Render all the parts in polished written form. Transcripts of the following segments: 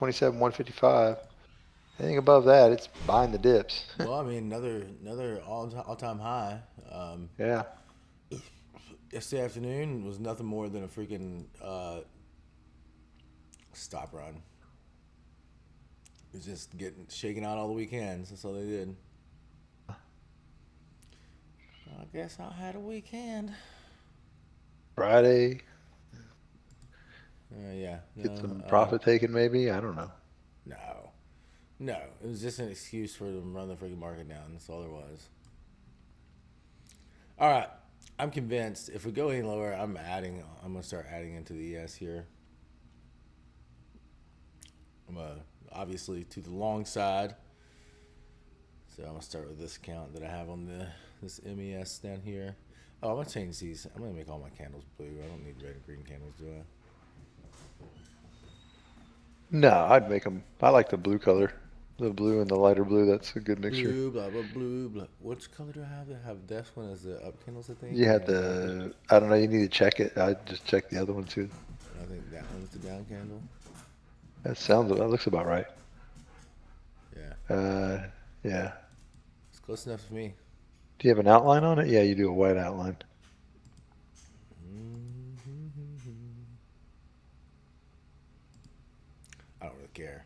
27, 155. Anything above that, it's buying the dips. Well, I mean, another all-time high. Yeah. Yesterday afternoon was nothing more than a freaking stop run. It was just getting shaken out all the weekends. That's all they did. I guess I had a weekend. Friday, Yeah, get no, some profit taken maybe. I don't know. no, no. It was just an excuse for them to run the freaking market down. That's all there was. All right, I'm convinced. If we go any lower, I'm adding. I'm gonna start adding into the ES here. I'm obviously to the long side. So I'm gonna start with this count that I have on this MES down here. Oh, I'm gonna change these. I'm gonna make all my candles blue. I don't need red and green candles, do I? No, I'd make them. I like the blue color. The blue and the lighter blue, that's a good mixture. Blue, blah blah blue, blah. Which color do I have? I have this one as the up candles, I think, You and had then I think the, I don't know, you need to check it. I just checked the other one too. that one's the down candle. That looks about right. Yeah, Uh, yeah. it's close enough for me. Do you have an outline on it? Yeah, you do a white outline. I don't really care.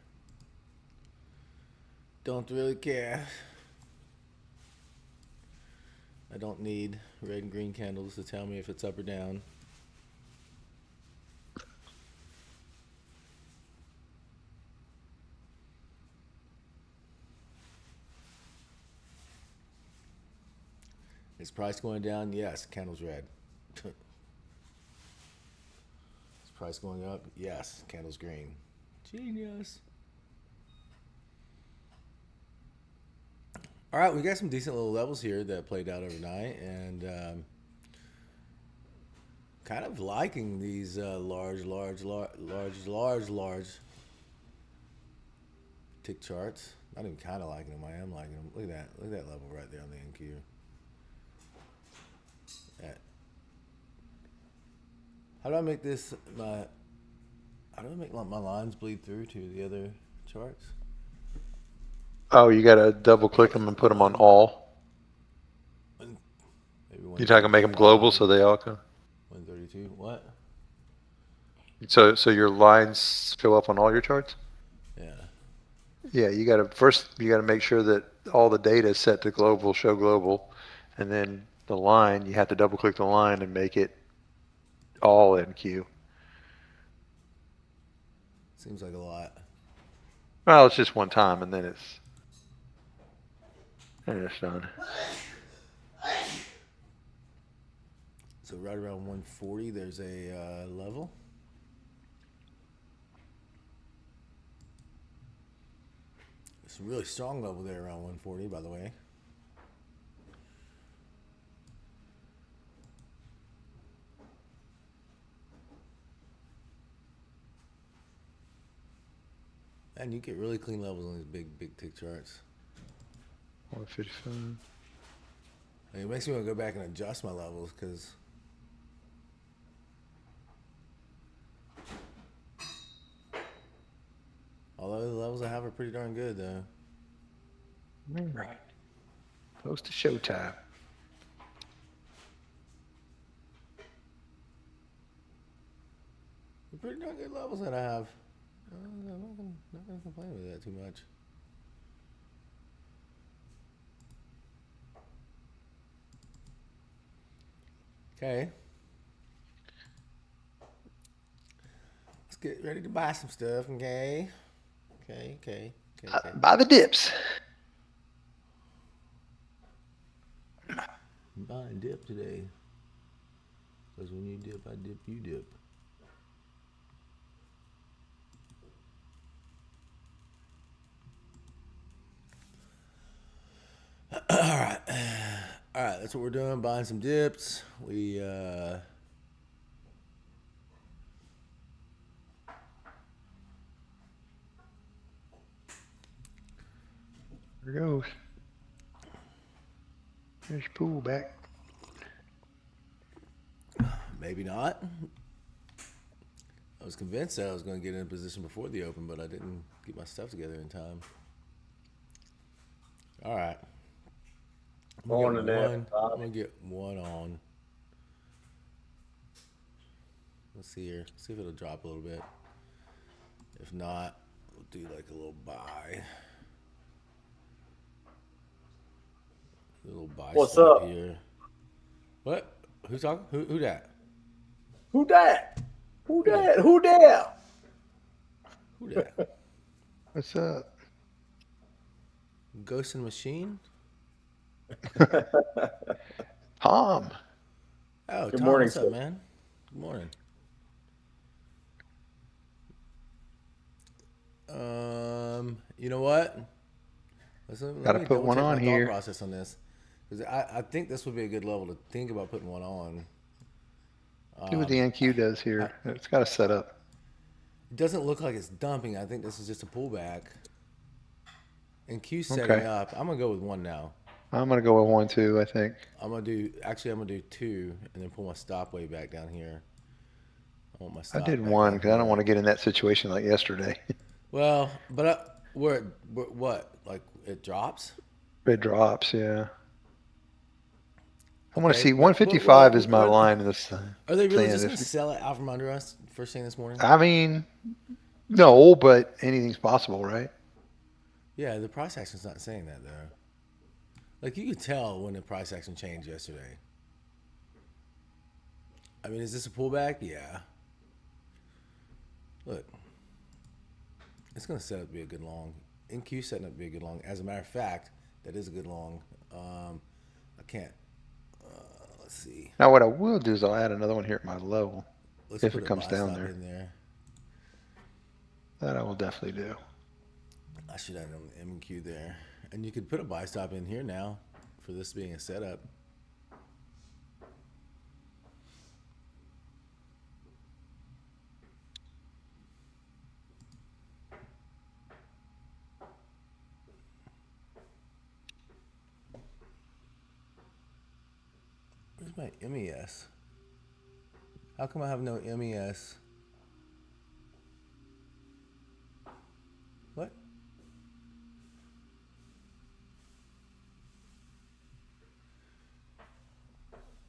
Don't really care. I don't need red and green candles to tell me if it's up or down. Is price going down? Yes. Candle's red. Is price going up? Yes. Candle's green. Genius. All right, we got some decent little levels here that played out overnight, and kind of liking these large tick charts. Not even kind of liking them. I am liking them. Look at that. Look at that level right there on the NQ. That. How do I make this my? How do I make my lines bleed through to the other charts? Oh, you gotta double click them and put them on all. Maybe You're talking make them global so they all come. 132. What? So your lines show up on all your charts? Yeah. Yeah, you gotta make sure that all the data is set to global, show global, and then the line, you have to double click the line and make it all NQ. Seems like a lot. Well, it's just one time and then it's done. So right around 140, there's a level. It's a really strong level there around 140, by the way. And you get really clean levels on these big tick charts. 155. And it makes me want to go back and adjust my levels because although the levels I have are pretty darn good, though. All right. Close to showtime. They're pretty darn good levels that I have. I'm not gonna complain with that too much. Okay. Let's get ready to buy some stuff, okay? Okay. Buy the dips. I'm buying dip today. Because when you dip, I dip, you dip. Alright. Alright, that's what we're doing. Buying some dips. There goes. There's your pool back. Maybe not. I was convinced that I was going to get in a position before the open, but I didn't get my stuff together in time. All right. I'm gonna Morning, get one. I'm everybody. gonna get one on. Let's see here. See if it'll drop a little bit. If not, we'll do like a little buy. A little buy What's stop up? here. What? Who's talking? Who that? Who that? Who Who that? that? Who that? Who that? What's up? Ghost in the Machine? Tom. Oh, Good Tom, morning, what's up, sir. man? Good morning. You know what? Let Got to me put double one check my on thought here. process on this, because I think this would be a good level to think about putting one on. See what the NQ does I, here. It's got to set up. it doesn't look like it's dumping. I think this is just a pullback. And Q's setting Okay. up. I'm gonna go with one now. I'm going to go with one, too, I think. I'm gonna do two, and then pull my stop way back down here. I want my I stop did back one down because I don't want here. to get in that situation like yesterday. Well, but where what? Like it drops? It drops, yeah. I want to Okay, see but 155 is my line in this are they really sand. just gonna sell it out from under us first thing this morning? I mean, no, but anything's possible, right? Yeah, the price action's not saying that though. Like you could tell when the price action changed yesterday. I mean, is this a pullback? Yeah. Look, it's gonna set up to be a good long. NQ setting up to be a good long. As a matter of fact, that is a good long. I can't. Let's see. Now, what I will do is I'll add another one here at my low Let's if put it a comes buy down stop there. in there. That I will definitely do. I should add an M and Q there, and you could put a buy stop in here now for this being a setup. Where's my MES? How come I have no MES? What?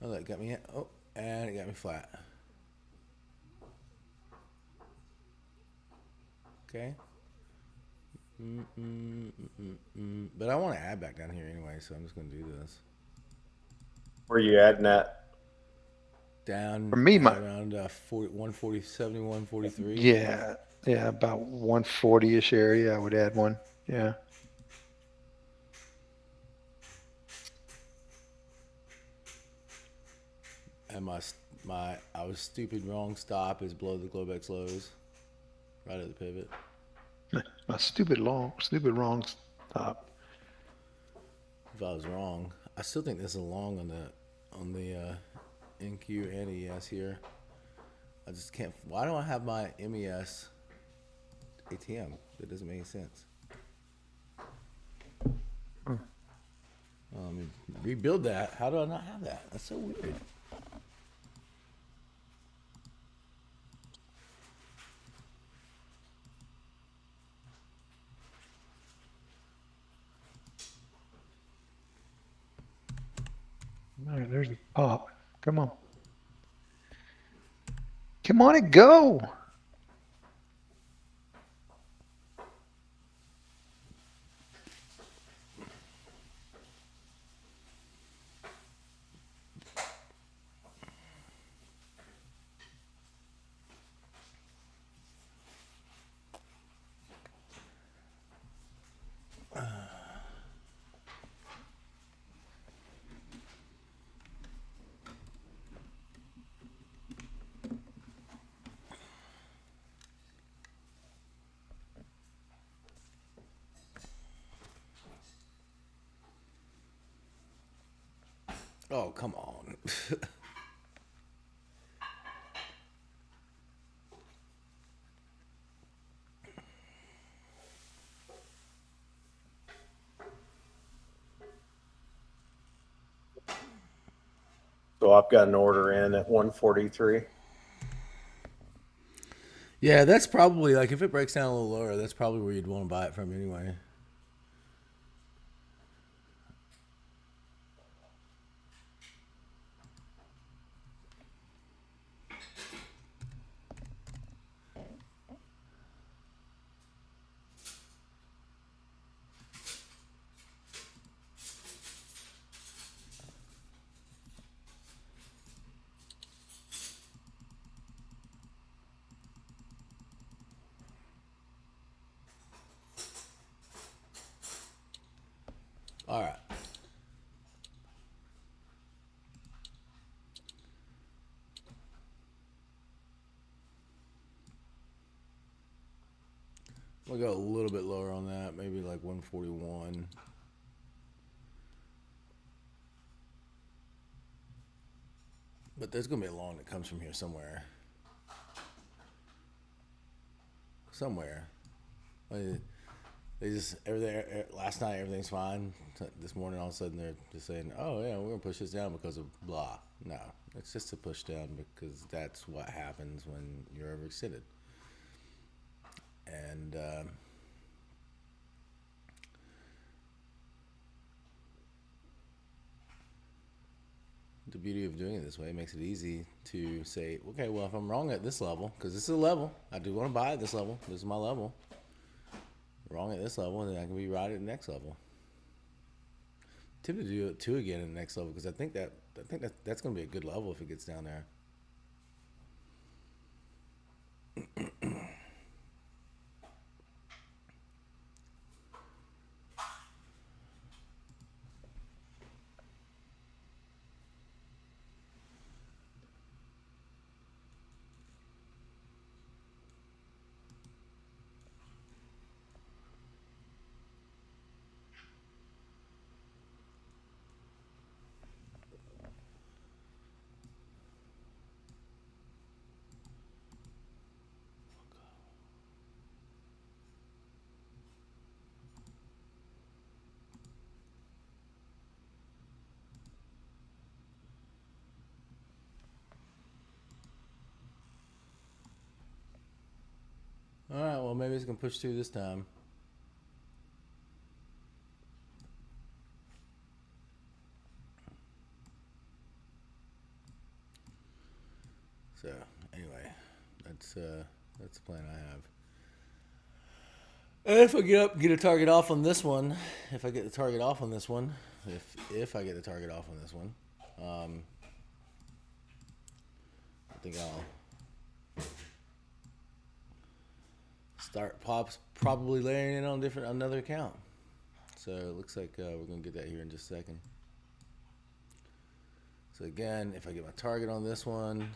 Oh, that got me. Oh, and it got me flat. Okay. But I want to add back down here anyway, so I'm just going to do this. Where you adding that? For Down me, at my around 140, 71, 43. yeah, about 140-ish area. I would add one. Yeah. And I was stupid wrong stop is below the Globex lows, right at the pivot. My stupid wrong stop. If I was wrong, I still think this is a long on the NQ and ES here. I just can't. Why don't I have my MES ATM? That doesn't make any sense. Let me rebuild that. How do I not have that? That's so weird. All right, there's the pop. Come on. Come on and go. Oh, come on. So I've got an order in at 143. Yeah, that's probably like if it breaks down a little lower, that's probably where you'd want to buy it from anyway. All right. We'll go a little bit lower on that, maybe like 141. But there's gonna be a long that comes from here somewhere. Somewhere. They just everything last night everything's fine. This morning all of a sudden they're just saying, "Oh yeah, we're gonna push this down because of blah." No, it's just a push down because that's what happens when you're overextended. And the beauty of doing it this way makes it easy to say, okay, well, if I'm wrong at this level, because this is a level, I do want to buy at this level. This is my level. Wrong at this level, and then I can be right at the next level. Tempted to do it too again at the next level because I think that's going to be a good level if it gets down there. All right, well, maybe it's going to push through this time. So, anyway, that's the plan I have. And if I get up and get a target off on this one, if I get the target off on this one, if I get the target off on this one, I think I'll start probably layering in on another account. So it looks like we're gonna get that here in just a second. So again, if I get my target on this one,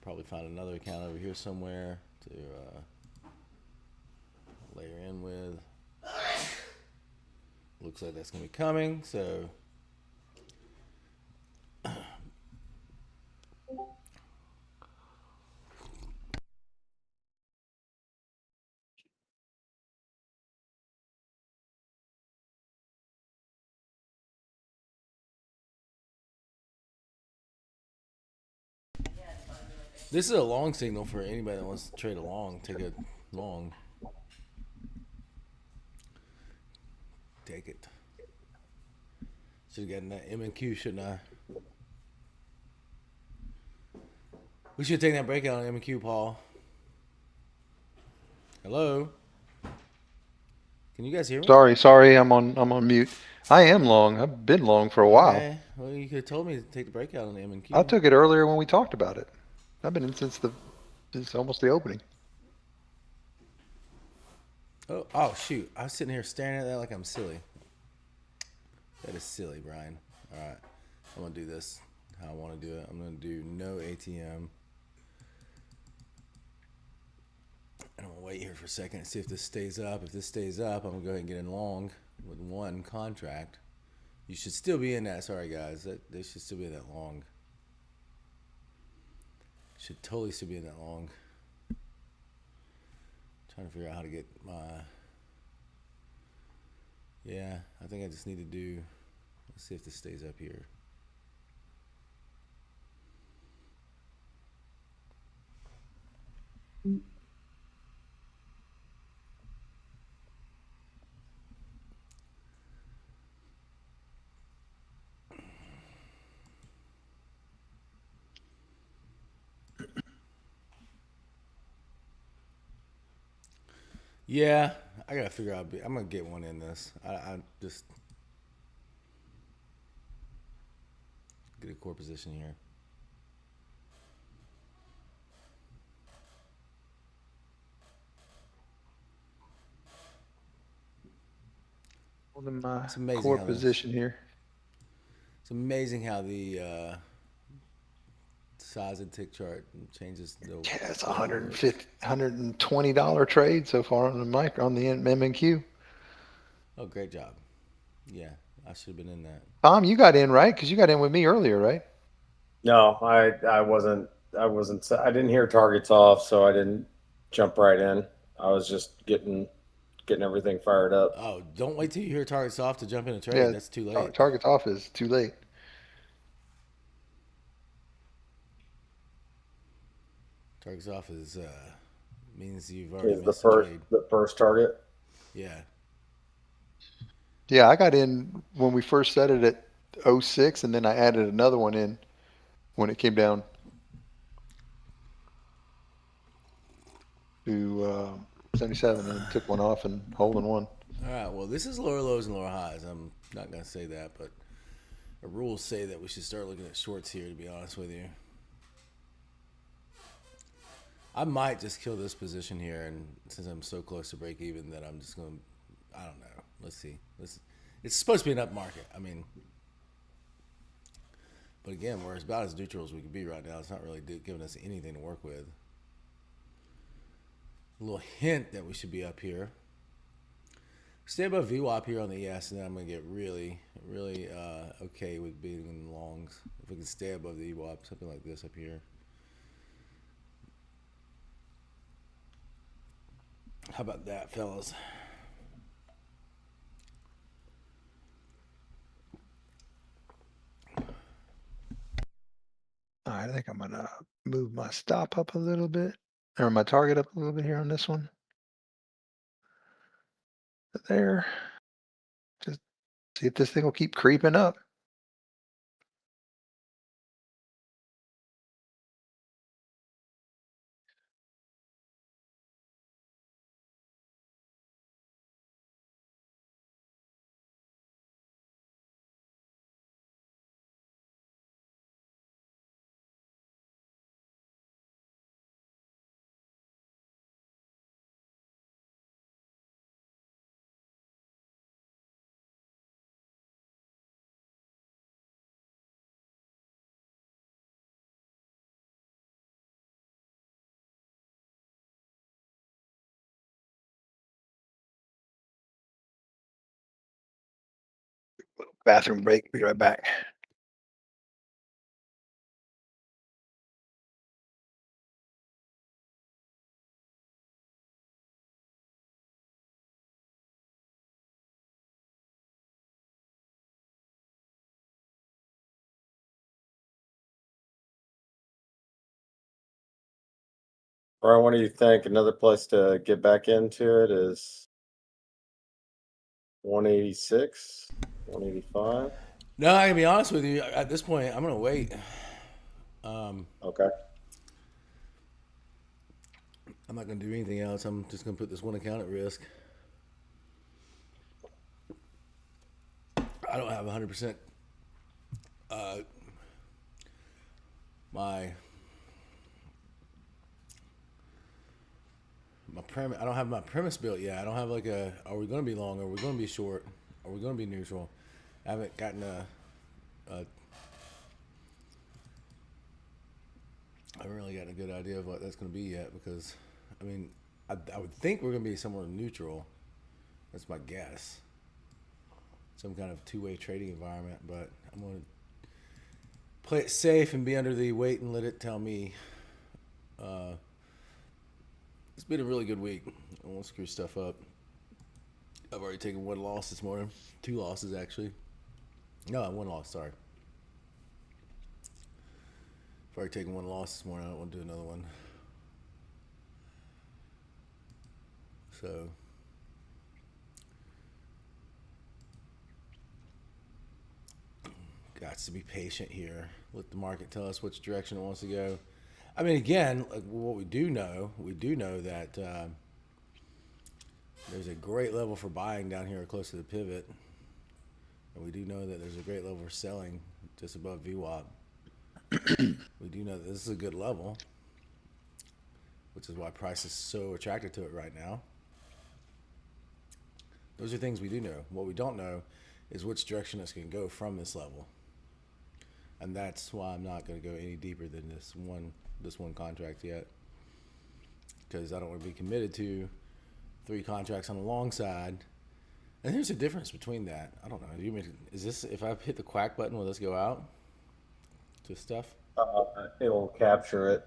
probably find another account over here somewhere to layer in with. Looks like that's gonna be coming. So this is a long signal for anybody that wants to trade a long. Take a long. Take it. Should have gotten that M and Q, shouldn't I? We should take that breakout on M and Q, Paul. Hello. Can you guys hear me? Sorry, I'm on mute. I am long. I've been long for a while. Okay. Well, you could have told me to take the breakout on the M and Q. I took it earlier when we talked about it. I've been in since almost the opening. Oh shoot! I was sitting here staring at that like I'm silly. That is silly, Brian. All right, I'm gonna do this how I want to do it. I'm gonna do no ATM. And I'm gonna wait here for a second and see if this stays up. If this stays up, I'm gonna go ahead and get in long with one contract. You should still be in that. Sorry, guys. They should still be in that long. Should totally still be in that long. Trying to figure out how to get my. Yeah, I think I just need to do. Let's see if this stays up here. Yeah, I gotta figure out. I'm gonna get one in this. I just get a core position here. Holding my It's amazing core how this. position here. It's amazing how the size of tick chart changes Yeah, it's a the whole look. $120 trade so far on the mic on the MNQ. Oh, great job. Yeah, I should have been in that. Tom, you got in right because you got in with me earlier, right? No, I wasn't. I wasn't. I didn't hear targets off, so I didn't jump right in. I was just getting everything fired up. Oh, don't wait till you hear targets off to jump in a trade. Yeah, That's too late. target's off is too late. Targets off is means you've already Is the missed the first trade. the first target? Yeah. Yeah, I got in when we first set it at '06, and then I added another one in when it came down to 77 and took one off and holding one. All right. Well, this is lower lows and lower highs. I'm not gonna say that, but the rules say that we should start looking at shorts here. To be honest with you, I might just kill this position here, and since I'm so close to break even, that I'm just going. I don't know. Let's see. It's supposed to be an up market. I mean, but again, we're about as neutral as we could be right now. It's not really giving us anything to work with. A little hint that we should be up here. Stay above VWAP here on the ES, and then I'm going to get really, really okay with being in the longs. If we can stay above the VWAP, something like this up here. How about that, fellas? All right, I think I'm gonna move my stop up a little bit, or my target up a little bit here on this one. There, just see if this thing will keep creeping up. Bathroom break. Be right back. Brian, what do you think? Another place to get back into it is 186, 185. No, I can be honest with you. At this point, I'm going to wait. Okay. I'm not going to do anything else. I'm just going to put this one account at risk. I don't have 100% my premise. I don't have my premise built yet. I don't have like a. Are we going to be long? Are we going to be short? Are we going to be neutral? I haven't gotten a. I haven't really gotten a good idea of what that's going to be yet because, I mean, I would think we're going to be somewhere neutral. That's my guess. Some kind of two-way trading environment, but I'm going to play it safe and be under the wait and let it tell me. It's been a really good week. I won't screw stuff up. I've already taken one loss this morning. Two losses, actually. No, one loss, sorry. I've already taken one loss this morning. I don't want to do another one. So got to be patient here. Let the market tell us which direction it wants to go. I mean, again, like what we do know that there's a great level for buying down here close to the pivot. And we do know that there's a great level for selling just above VWAP. We do know that this is a good level, which is why price is so attracted to it right now. Those are things we do know. What we don't know is which direction it's going to go from this level. And that's why I'm not going to go any deeper than this one contract yet. Because I don't want to be committed to 3 contracts on the long side. And there's a difference between that. I don't know. Is this, if I hit the quack button, will this go out to stuff? It'll capture it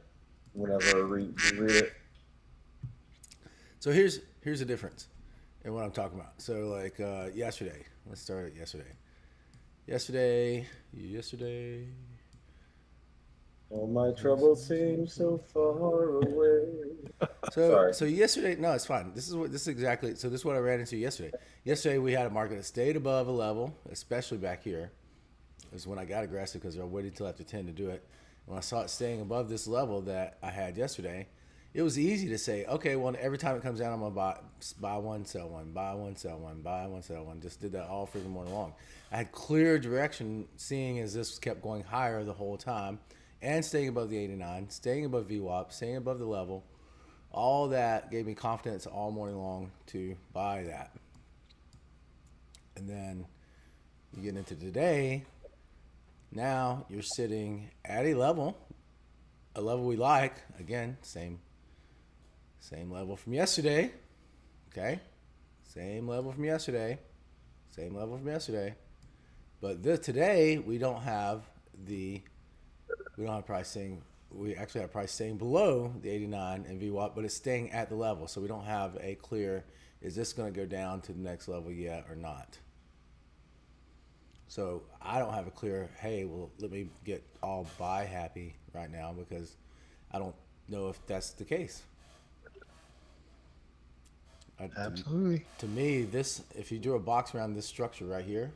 whenever you read it. So here's the difference in what I'm talking about. So like yesterday, let's start at yesterday. Yesterday. All my troubles seem so far away. Sorry. So yesterday, no, it's fine. This is what I ran into yesterday. Yesterday we had a market that stayed above a level, especially back here. It was when I got aggressive because I waited till after 10 to do it. When I saw it staying above this level that I had yesterday, it was easy to say, okay, well, every time it comes down, I'm gonna buy one, sell one, buy one, sell one, buy one, sell one. Just did that all freaking morning long. I had clear direction, seeing as this kept going higher the whole time, and staying above the 89, staying above VWAP, staying above the level. All that gave me confidence all morning long to buy that. And then you get into today. Now you're sitting at a level we like. Again, same level from yesterday. Okay, same level from yesterday. But today we don't have pricing. We actually have price staying below the 89 and VWAP, but it's staying at the level. So we don't have a clear, is this going to go down to the next level yet or not? So I don't have a clear, hey, well, let me get all buy happy right now because I don't know if that's the case. Absolutely. To me, this, if you drew a box around this structure right here,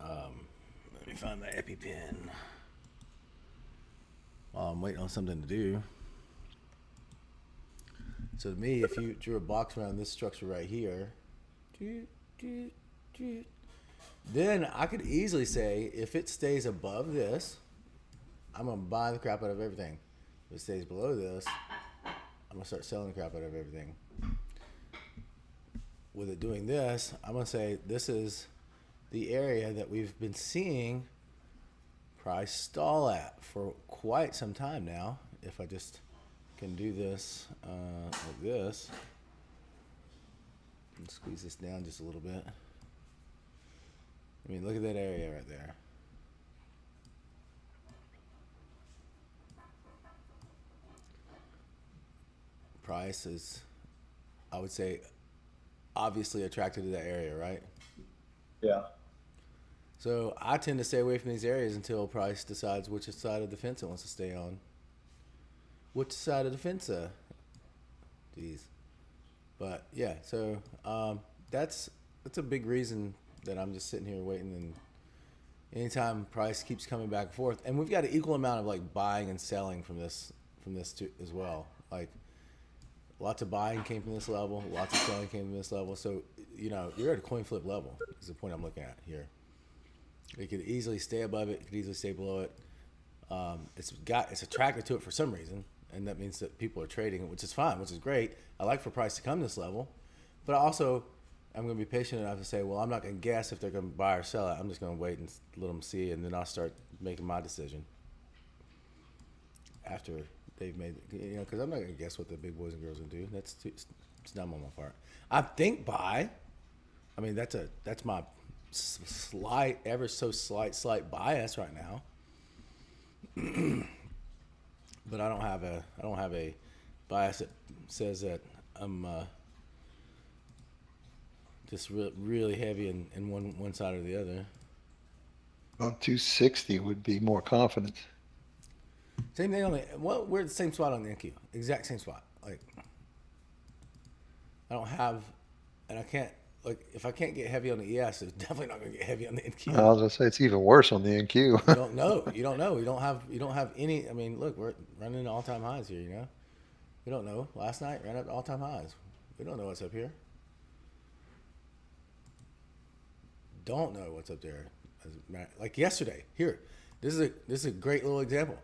let me find my EpiPen while I'm waiting on something to do. So to me, if you drew a box around this structure right here, then I could easily say, if it stays above this, I'm going to buy the crap out of everything. If it stays below this, I'm going to start selling the crap out of everything. With it doing this, I'm going to say this is the area that we've been seeing price stall at for quite some time now. If I just can do this like this, and squeeze this down just a little bit. I mean, look at that area right there. Price is, I would say, obviously attracted to that area, right? Yeah. So I tend to stay away from these areas until price decides which side of the fence it wants to stay on. Which side of the fence? Jeez. But yeah, so that's a big reason that I'm just sitting here waiting. And anytime price keeps coming back and forth, and we've got an equal amount of like buying and selling from this too, as well. Like lots of buying came from this level, lots of selling came from this level. So you're at a coin flip level. Is the point I'm looking at here. It could easily stay above it. It could easily stay below it. It's attracted to it for some reason, and that means that people are trading it, which is fine, which is great. I like for price to come to this level, but also I'm going to be patient enough to say, well, I'm not going to guess if they're going to buy or sell it. I'm just going to wait and let them see, and then I'll start making my decision after they've made, because I'm not going to guess what the big boys and girls are going to do. It's dumb on my part. I think buy. I mean, that's my slight, ever so slight bias right now. But I don't have a bias that says that I'm just really heavy in one side or the other. Well, 260 would be more confidence. Same thing on the we're at the same spot on the NQ. Exact same spot. Like I don't have, and I can't like if I can't get heavy on the ES, it's definitely not going to get heavy on the I NQ. was gonna say it's even worse on the NQ. You don't know. You don't know. You don't have any. I mean, look, we're running all time highs here. You know, we don't know. Last night ran up to all time highs. We don't know what's up here. Don't know what's up there. Like yesterday, here, this is a great little example.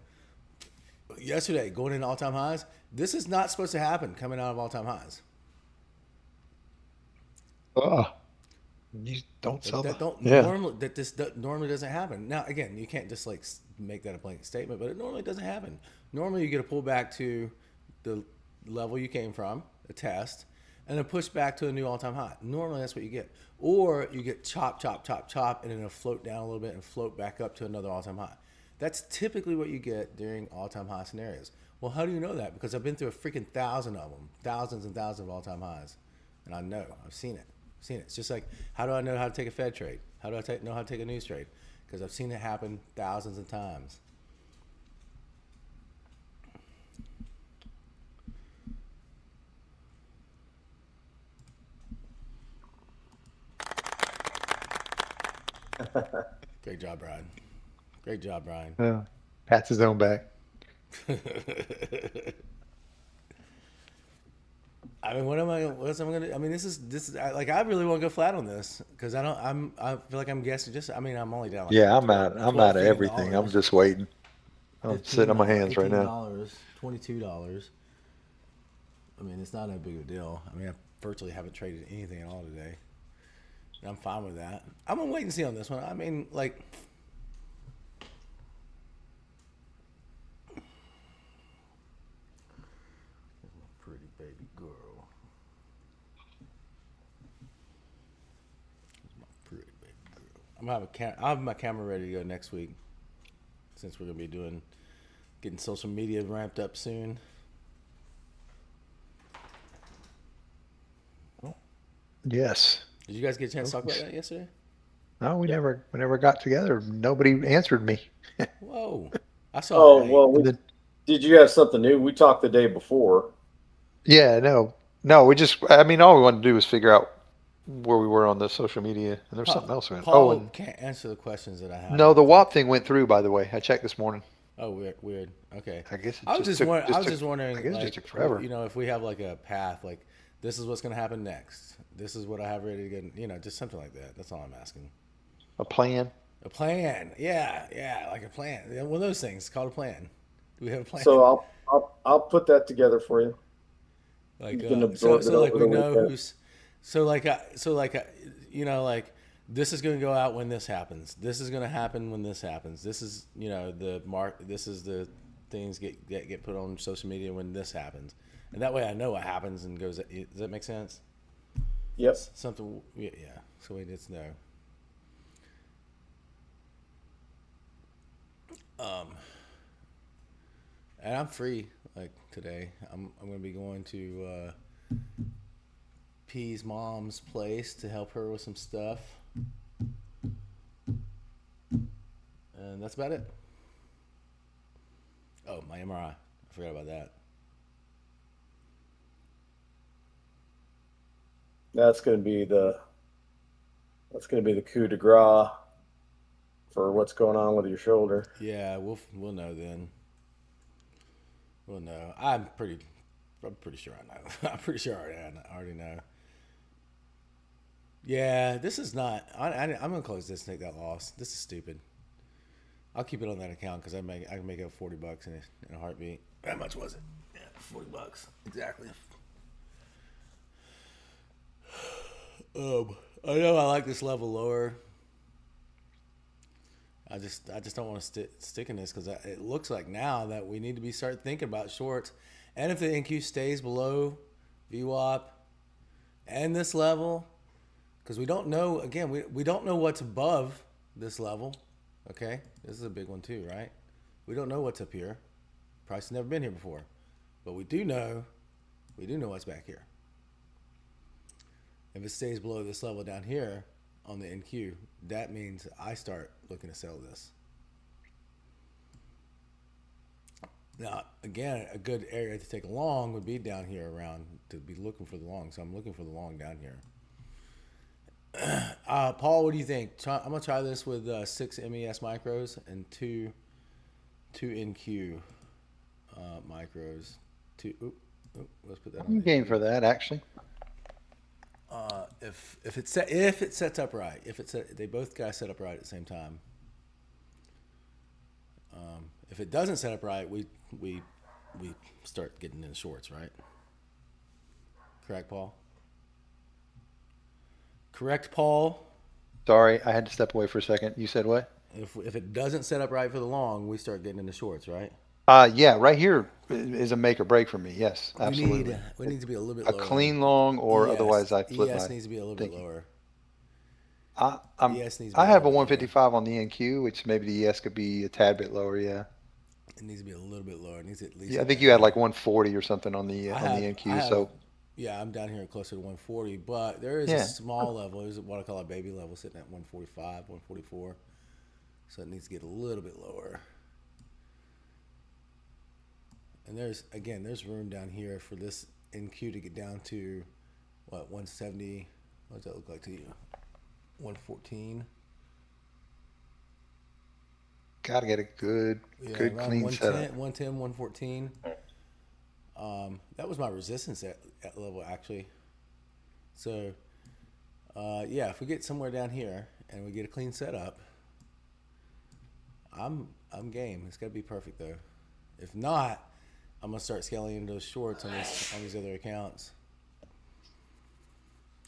Yesterday, going into all time highs. This is not supposed to happen coming out of all time highs. Oh, you don't sell That don't yeah. normally that normally doesn't happen. Now again, you can't just like make that a blanket statement, but it normally doesn't happen. Normally, you get a pull back to the level you came from, a test, and then push back to a new all-time high. Normally, that's what you get, or you get chop, and then it'll float down a little bit and float back up to another all-time high. That's typically what you get during all-time high scenarios. Well, how do you know that? Because I've been through a freaking thousand of them, thousands and thousands of all-time highs, and I know I've seen it. It's just like, how do I know how to take a Fed trade? How do I know how to take a news trade? Because I've seen it happen thousands of times. Great job, Brian. Great job, Brian. Yeah. Pats his own back. I mean, what am I? What else am I gonna? I mean, this is like I really want to go flat on this because I feel like I'm guessing. Just I mean, I'm only down like Yeah, I'm out of everything. I'm $12 just waiting. I'm sitting on my hands right now. $18, $22. I mean, it's not that big of a deal. I mean, I virtually haven't traded anything at all today. And I'm fine with that. I'm gonna wait and see on this one. I mean, like. Pretty baby girl. Pretty baby girl. I'll have my camera ready to go next week, since we're gonna be getting social media ramped up soon. Yes. Did you guys get a chance to talk about that yesterday? No, we never got together. Nobody answered me. Whoa, I saw. Oh, it. well, And then, did you have something new? We talked the day before. yeah, no, we just, I mean, all we wanted to do was figure out where we were on the social media, and there's something else. Oh, Paul and can't answer the questions that I have. no, the WAP thing went through, by the way. I checked this morning. Oh, weird. Okay. I guess it I was just took- wondering, I guess it like, just took forever. you know, if we have like a path, like this is what's going to happen next. This is what I have ready to get. You know, just something like that. That's all I'm asking. A plan. A plan. Yeah, like a plan. Yeah, one of those things called a plan. Do we have a plan? So I'll put that together for you. Like You can so absorb it like over we the know weekend. who's you know, like this is going to go out when this happens. This is going to happen when this happens. This is, you know, the mark. This is the things get put on social media when this happens, and that way I know what happens and goes. Does that make sense? Yep. Something. Yeah. So we just know. And I'm free like today. I'm going to be going to P's mom's place to help her with some stuff. And that's about it. Oh, my MRI. I forgot about that. That's going to be the coup de grace for what's going on with your shoulder. Yeah, we'll know then. We'll know. I'm pretty sure I know. I'm pretty sure I already know. Yeah, this is not. I'm gonna close this and take that loss. This is stupid. I'll keep it on that account because I can make up $40 in a heartbeat. How much was it? Yeah, $40 exactly. I know I like this level lower. I just don't want to stick in this because it looks like now that we need to start thinking about shorts, and if the NQ stays below VWAP and this level, because we don't know. Again, we don't know what's above this level. Okay, this is a big one too, right? We don't know what's up here. Price has never been here before, but we do know what's back here. If it stays below this level down here on the NQ, that means I start looking to sell this. Now, again, a good area to take a long would be down here around to be looking for the long. So I'm looking for the long down here. Paul, what do you think? I'm gonna try this with 6 MES micros and two NQ micros. Let's put that on I'm the game NQ. for that, actually. If it sets up right, they both guys set up right at the same time. If it doesn't set up right, we start getting in shorts, right? Correct, Paul? Correct, Paul. Sorry, I had to step away for a second. You said what? If it doesn't set up right for the long, we start getting into shorts, right? Yeah, right here is a make or break for me. Yes, We absolutely. need we need to be a little bit A lower on clean long, or the ES. otherwise I flip ES my needs to be a little bit thinking. lower. I'm ES needs to be I a have little a bit lower. 155 on the NQ, which maybe the ES could be a tad bit lower. Yeah, It needs to be a little bit lower. It needs to at least yeah. I think bend you had there. like 140 or something I on the have I NQ. have So yeah, I'm down here closer to 140, but there is a yeah, small level. There's what I call a baby level sitting at 145, 144. So it needs to get a little bit lower. And there's room down here for this NQ to get down to what 170. What does that look like to you? 114. got to get a Yeah, good around clean setup. 110, 114. That was my resistance at level actually. So yeah, if we get somewhere down here and we get a clean setup, I'm game. It's got to be perfect though. If not, I'm gonna start scaling into those shorts on these other accounts.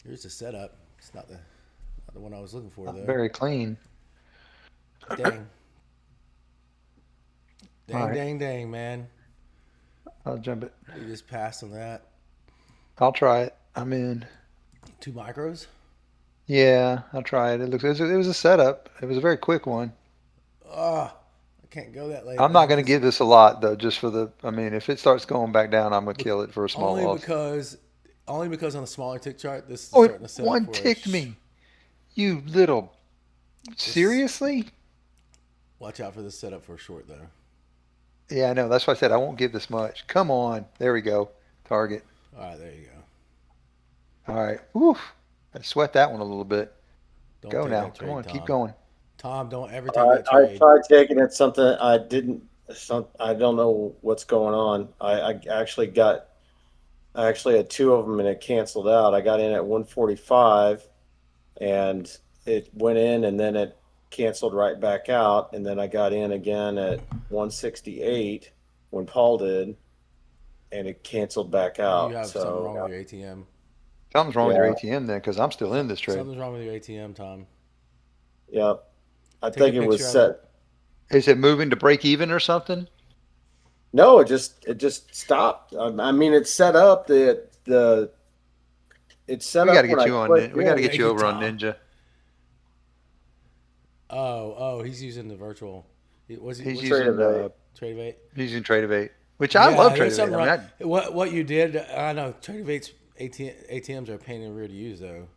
Here's the setup. It's not the one I was looking for Not though. very clean. Dang, All dang, right, dang, dang, man. I'll jump it. We just passed on that. I'll try it. I'm in. 2 micros. Yeah, I'll try it. It was a setup. It was a very quick one. Ah, I can't go that late, I'm not man, going to because give this a lot though, just for the. I mean, if it starts going back down, I'm going to kill it for a small only loss. because only because on the smaller tick chart, this is Oh, it starting to set up one for a. ticked me. You little. This Seriously? watch out for this setup for a short though. Yeah, I know. That's why I said I won't give this much. Come on. There we go. Target. All right, there you go. All right. Oof. I sweat that one a little bit. Don't Go take now. that Come trade, on. Keep Tom. going. Tom, don't ever take I, that I trade. tried taking it. Something I didn't. I don't know what's going on. I actually had two of them and it canceled out. I got in at 145 and it went in and then it canceled right back out. And then I got in again at 168 when Paul did and it canceled back You out. have something wrong with So your ATM. Something's wrong with your yeah, ATM then, because I'm still in this trade. Something's wrong with your ATM, Tom. yeah. I Take a think it was picture of it. set. Is it moving to break even or something? No, it just stopped. I mean, it's set up. It's set We got up to when get I you on. clicked We got to in. get Thank you you, over on Tom. Ninja. Oh, he's using the virtual. He's What's Trade it? using of Trade Evade? he's using Trade which I love Yeah, Trade there's something I wrong. mean, What you did? I know Trade Evade's ATMs are a pain in the rear to use though.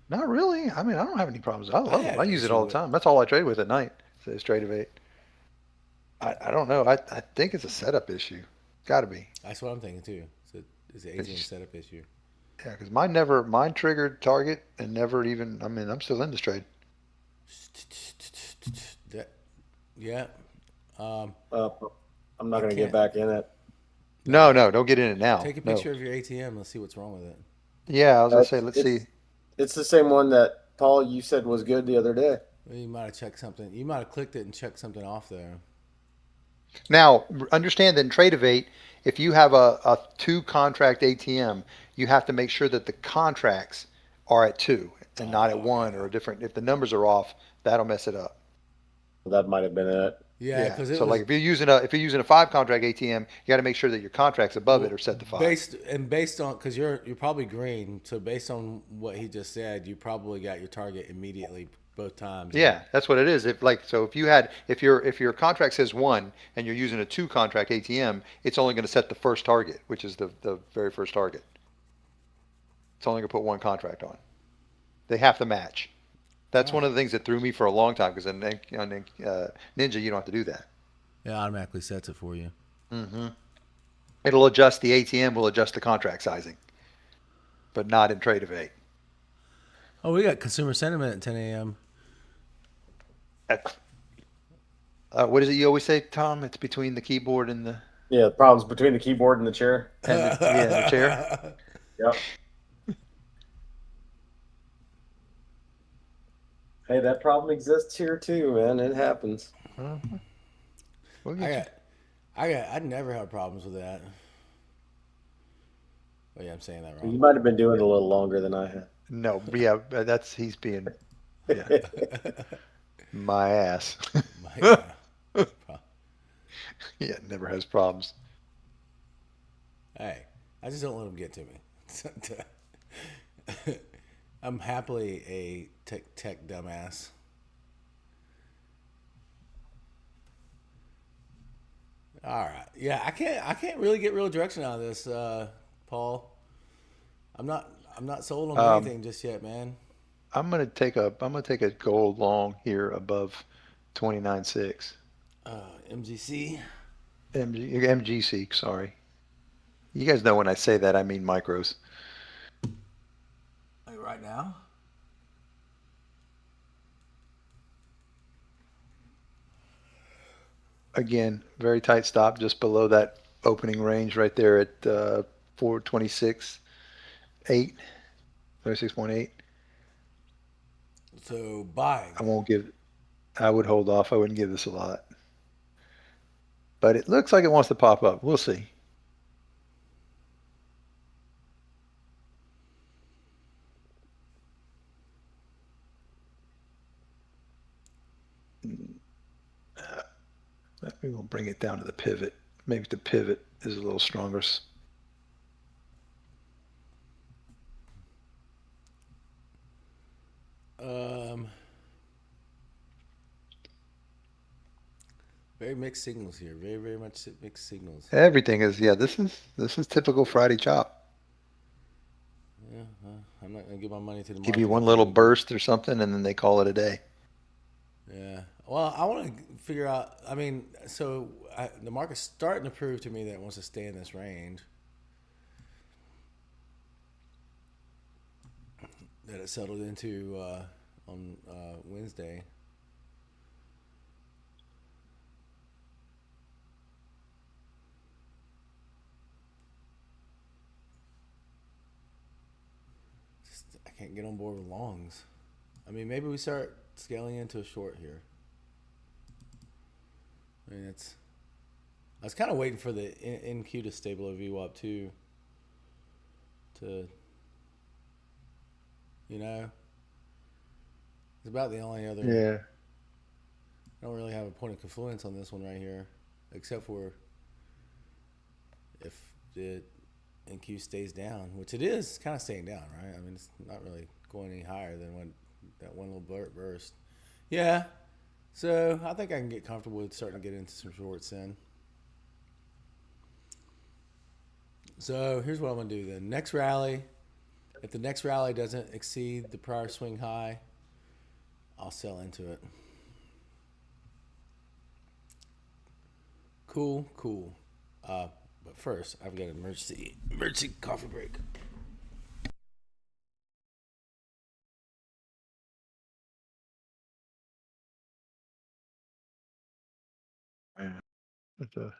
not really. I mean, I don't have any problems. I I love them. had I an use it issue all the with. time. That's all I trade with at night. Is Trade I don't know. I think it's a setup issue. Got to be. That's what I'm thinking too. It's an ATM setup issue. Yeah, because mine triggered target and never even. I mean, I'm still in this trade. That, yeah. Um, Uh, I'm not I going to get can't. back in it. No, No, no, don't get in it now. take a No. picture of your ATM. Let's see what's wrong with it. Yeah, I was gonna say, It's let's see. it's it's the same one that Paul you said was good the other day. Well, you might have checked something. You might have clicked it and checked something off there. Now, understand that in Trade if you have a two contract ATM, you have to make sure that the contracts are at two and not at Oh one or yeah, a different. If the numbers are off, that'll mess it up. That might have been it. yeah. Yeah. Because it So like was if you're using a five contract ATM, you got to make sure that your contracts above it well, are set to five. based on because you're probably green. So based on what he just said, you probably got your target immediately both times. And Yeah, that's what it is. If your contract says one and you're using a two contract ATM, it's only going to set the first target, which is the very first target. It's only going to put one contract on. They have to match. all That's one right, of the things that threw me for a long time because on Ninja you don't have to do that. it automatically sets it for you. Hmm. It'll adjust, the ATM will adjust the contract sizing, but not in Trade of 8. Oh, we got consumer sentiment at 10 a.m. What is it you always say, Tom? It's between the keyboard and the Yeah, the problems between the keyboard and the chair. and the chair. Yep. Hey, that problem exists here too, man. It happens. Uh, we'll I get you. got, I'd never have problems with that. Oh yeah, I'm saying that wrong. You might have been doing it a little longer than I have. No, yeah, that's he's being, yeah, my ass. Yeah. Yeah, never has problems. Hey, I just don't let them get to me. I'm happily a tech dumbass. All right. Yeah, I can't really get real direction out of this, Paul. I'm not I'm not sold on Um, anything just yet, man. I'm gonna take a gold long here above 29.6. MGC. MGC, sorry. You guys know when I say that I mean micros. Like right now. Again, very tight stop just below that opening range right there at 426.8, 26.8. So buying. I won't give, I would hold off. I wouldn't give this a lot. But it looks like it wants to pop up. We'll see. We're going to bring it down to the pivot. Maybe the pivot is a little stronger. Um, very mixed signals here. Very much mixed signals. Everything is, yeah, this is typical Friday chop. Yeah, I'm not gonna give my money to the Give you market one until little we get. burst or something, and then they call it a day. Yeah. Well, I want to figure out. I mean, the market's starting to prove to me that it wants to stay in this range. That it settled into on Wednesday. Just, I can't get on board with longs. I mean, maybe we start scaling into a short here. I mean, it's. I was kind of waiting for the NQ to stay below VWAP too. To you know, it's about the only other. Yeah. I don't really have a point of confluence on this one right here, except for if the NQ stays down, which it is kind of staying down, right? I mean, it's not really going any higher than that one little burst. Yeah, so I think I can get comfortable with starting to get into some shorts then. So here's what I'm gonna do. The next rally, if the next rally doesn't exceed the prior swing high, I'll sell into it. Cool, cool. But first, I've got an emergency coffee break. Yeah. It's a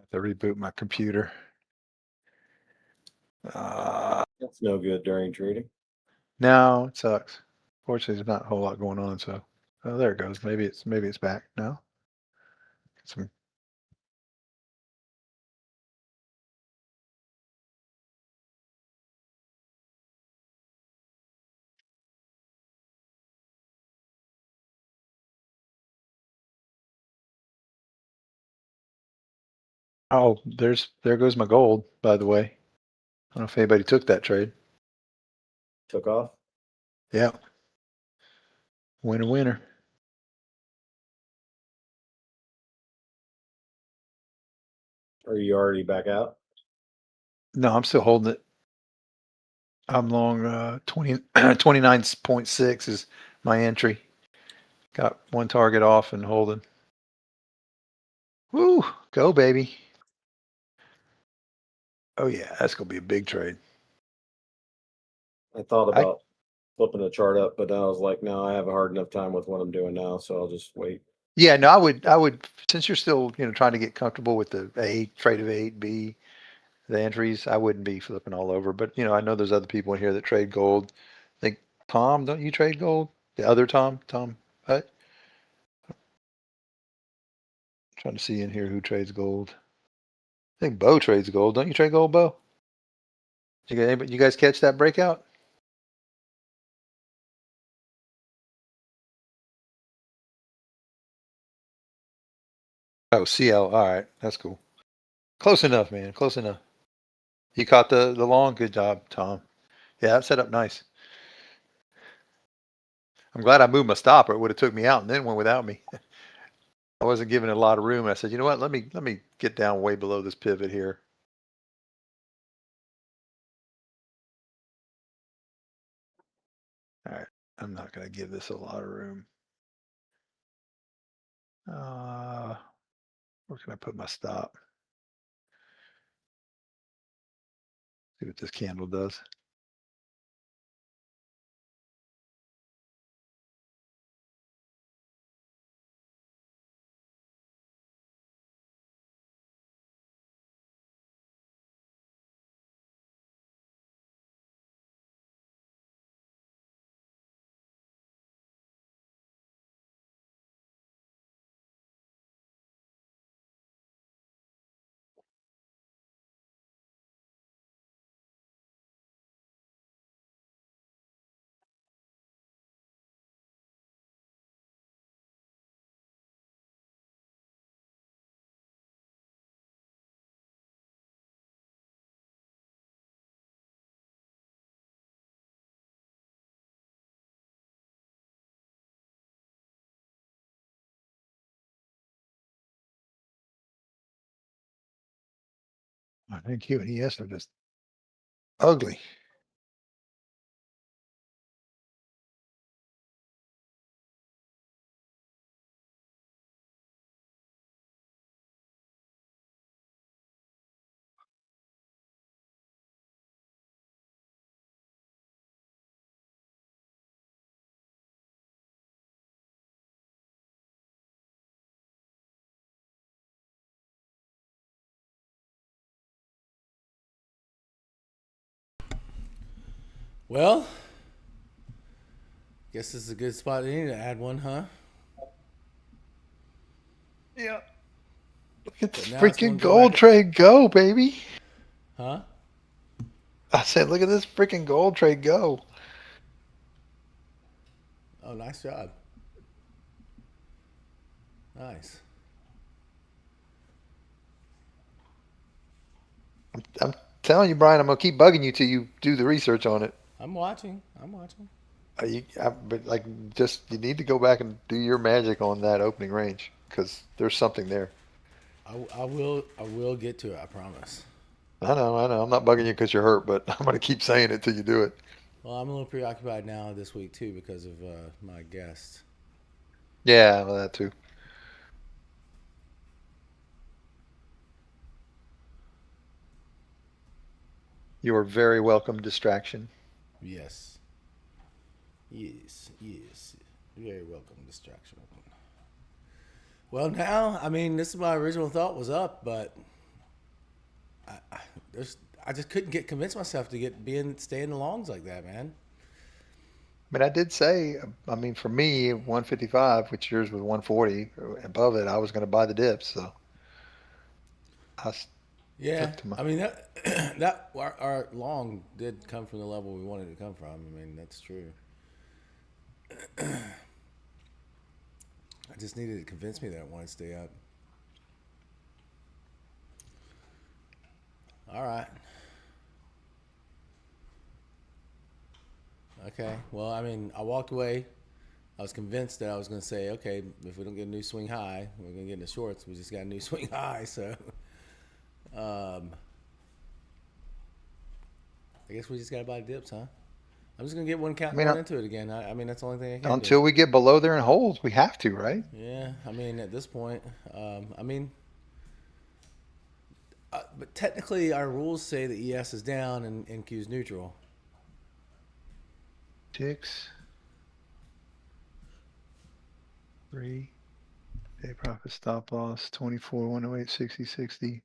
have to reboot my computer. Uh, That's no good during trading. no, it sucks. Fortunately, there's not a whole lot going on. So, oh, there it goes. Maybe it's back now. Some Oh, there goes my gold, by the way. I don't know if anybody took that trade. Took off. Yeah. Winner, winner. Are you already back out? No, I'm still holding it. I'm long 29.6 is my entry. Got one target off and holding. Woo, go baby. Oh yeah, that's gonna be a big trade. I thought I about flipping the chart up, but I was like, no, I have a hard enough time with what I'm doing now, so I'll just wait. Yeah, no, I would since you're still, trying to get comfortable with the A trade of eight, B, the entries, I wouldn't be flipping all over. But I know there's other people in here that trade gold. I think Tom, don't you trade gold? The other Tom Hutt? Trying to see in here who trades gold. I think Bo trades gold. Don't you trade gold, Bo? You guys catch that breakout? Oh, CL. All right, that's cool. Close enough, man. Close enough. You caught the long. Good job, Tom. Yeah, that set up nice. I'm glad I moved my stop, or it would have took me out and then went without me. I wasn't giving it a lot of room. I said, you know what? Let me get down way below this pivot here. All right, I'm not going to give this a lot of room. Uh, where can I put my stop? See what this candle does. I think Q and ES are just ugly. Well, guess this is a good spot to add one, huh? Yeah. Look at But this now it's freaking going to go gold back up. trade go, baby. Huh? I said, look at this freaking gold trade go. Oh, nice job. Nice. I'm telling you, Brian, I'm gonna keep bugging you till you do the research on it. I'm watching. I'm watching. But like, just you need to go back and do your magic on that opening range because there's something there. I will. I will get to it. I promise. I know, I know. I'm not bugging you because you're hurt, but I'm gonna keep saying it till you do it. Well, I'm a little preoccupied now this week too because of my guest. Yeah, well, that too. You are very welcome distraction. Yes. Yes. Yes. Very welcome distraction. Well, now I mean, this is my original thought was up, but I, there's I just couldn't get convince myself to get being stay in the longs like that, man. I mean, I did say, I mean, for me, 155, which yours was 140, above it, I was going to buy the dips. So I Yeah, stuck to my. I mean that that our long did come from the level we wanted it to come from. I mean that's true. I just needed to convince me that I wanted to stay up. All right. Okay. Well, I mean, I walked away. I was convinced that I was going to say, okay, if we don't get a new swing high, we're going to get in the shorts. We just got a new swing high, so um, I guess we just got to buy dips, huh? I'm just going to get one I count mean, going into it again. I mean, that's the only thing I can do. until we get below there and hold, we have to, right? Yeah, I mean, at this point, I mean, but technically, our rules say that ES is down and NQ is neutral. Ticks. 3. Day profit stop loss 24, 108, 60, 60.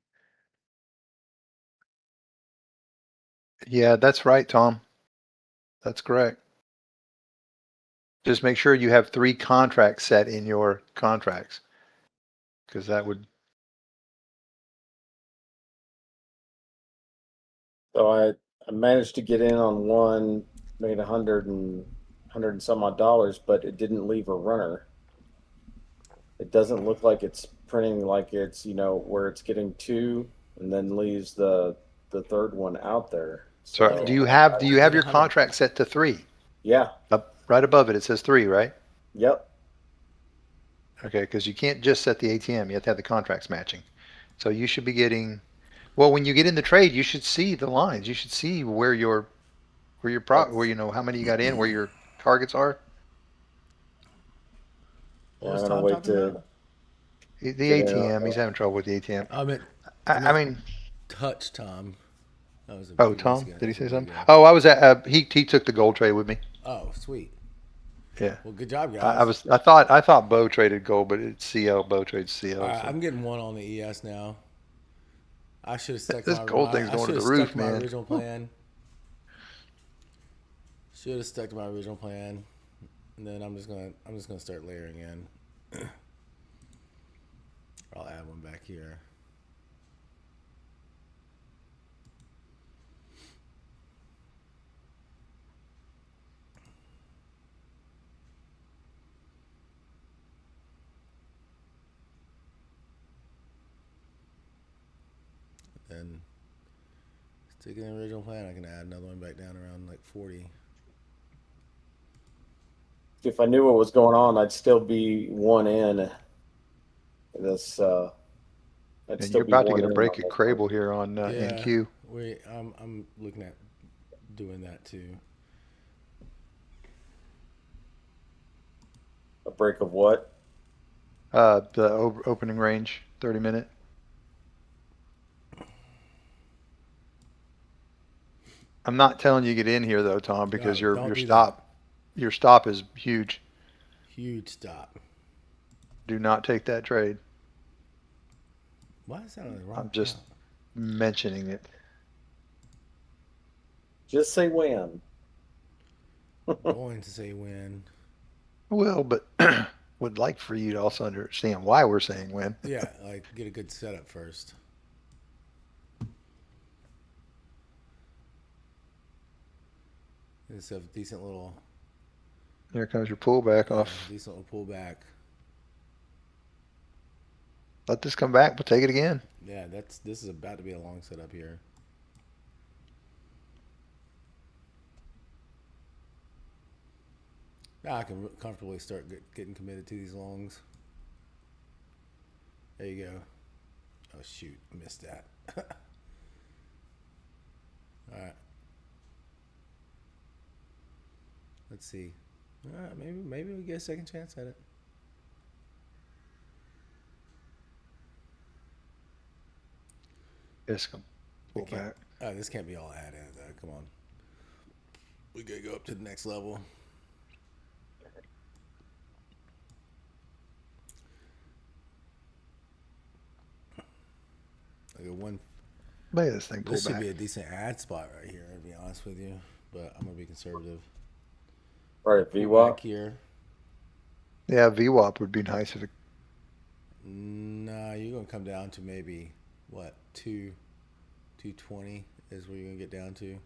Yeah, that's right, Tom. That's correct. Just make sure you have 3 contracts set in your contracts, because that would. So I managed to get in on one, made 100 and some odd dollars, but it didn't leave a runner. It doesn't look like it's printing like it's, where it's getting 2 and then leaves the third one out there. So So do you have I your did 100. contract set to 3? yeah, Up right above it says 3, right? yep. Okay, because you can't just set the ATM. You have to have the contracts matching. So you should be getting. Well, when you get in the trade, you should see the lines. You should see where your where how many you got in, where your targets are. What Yeah, was I'm gonna Tom wait talking to about? The get in ATM. on He's having trouble with the ATM. I meant, I mean, touch Tom. That was a oh, few weeks Tom, ago. did he That was say a week something? ago. Oh, I was at. He took the gold trade with me. Oh, sweet. Yeah. Well, good job, I guys. thought Bo traded gold, but it's CL. Bo trades CL. All right, So I'm getting one on the ES now. I should have stuck to this gold thing's I going to should the have stuck roof, to my man. original plan. Should have stuck to my original plan, and then I'm just gonna start layering in. I'll add one back here. And sticking to the original plan, I can add another one back down around like 40. if I knew what was going on, I'd still be one in this. I'd And still you're be about to one get a in break on at this one. Crable here on Yeah, NQ. I'm looking at doing that too. A break of what? The opening range, 30-minute. I'm not telling you to get in here though, Tom, because No, don't your do that. stop is huge. Huge stop. Do not take that trade. Why is that on the wrong I'm just count? mentioning it. Just say when. Going to say when. Well, but would like for you to also understand why we're saying when. Yeah, like get a good setup first. It's a decent little, Here comes your pullback off. decent little pullback. Let this come back, but take it again. Yeah, this is about to be a long setup here. Now I can comfortably start getting committed to these longs. There you go. Oh shoot, I missed that. All right. Let's see. All right, maybe we get a second chance at it. Just come pull back. Oh, this can't be all add-in though. Come on. We gotta go up to the next level. Like a one. Look at this thing pull This should back. be a decent ad spot right here, to be honest with you. But I'm gonna be conservative. Right, Pull VWAP. back here. Yeah, VWAP would be nice if it. Nah, you're gonna come down to maybe what 220 is where you're gonna get down to.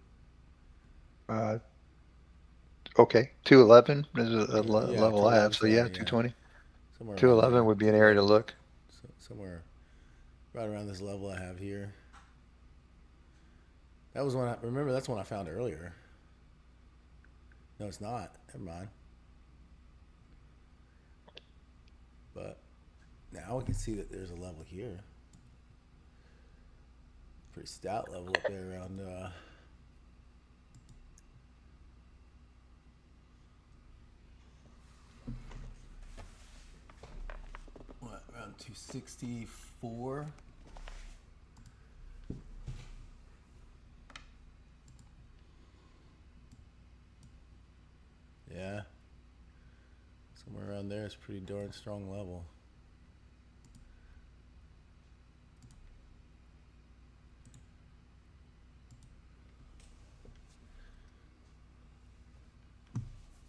Okay, 211 is a Yeah, level I have. 211's So yeah, fine, 220. Somewhere around 211 there. would be an area to look. Somewhere right around this level I have here. That was when I remember. That's when I found earlier. No, it's not. Never mind. But now we can see that there's a level here. Pretty stout level up there around. What, around 264? Yeah. Somewhere around there is pretty darn strong level.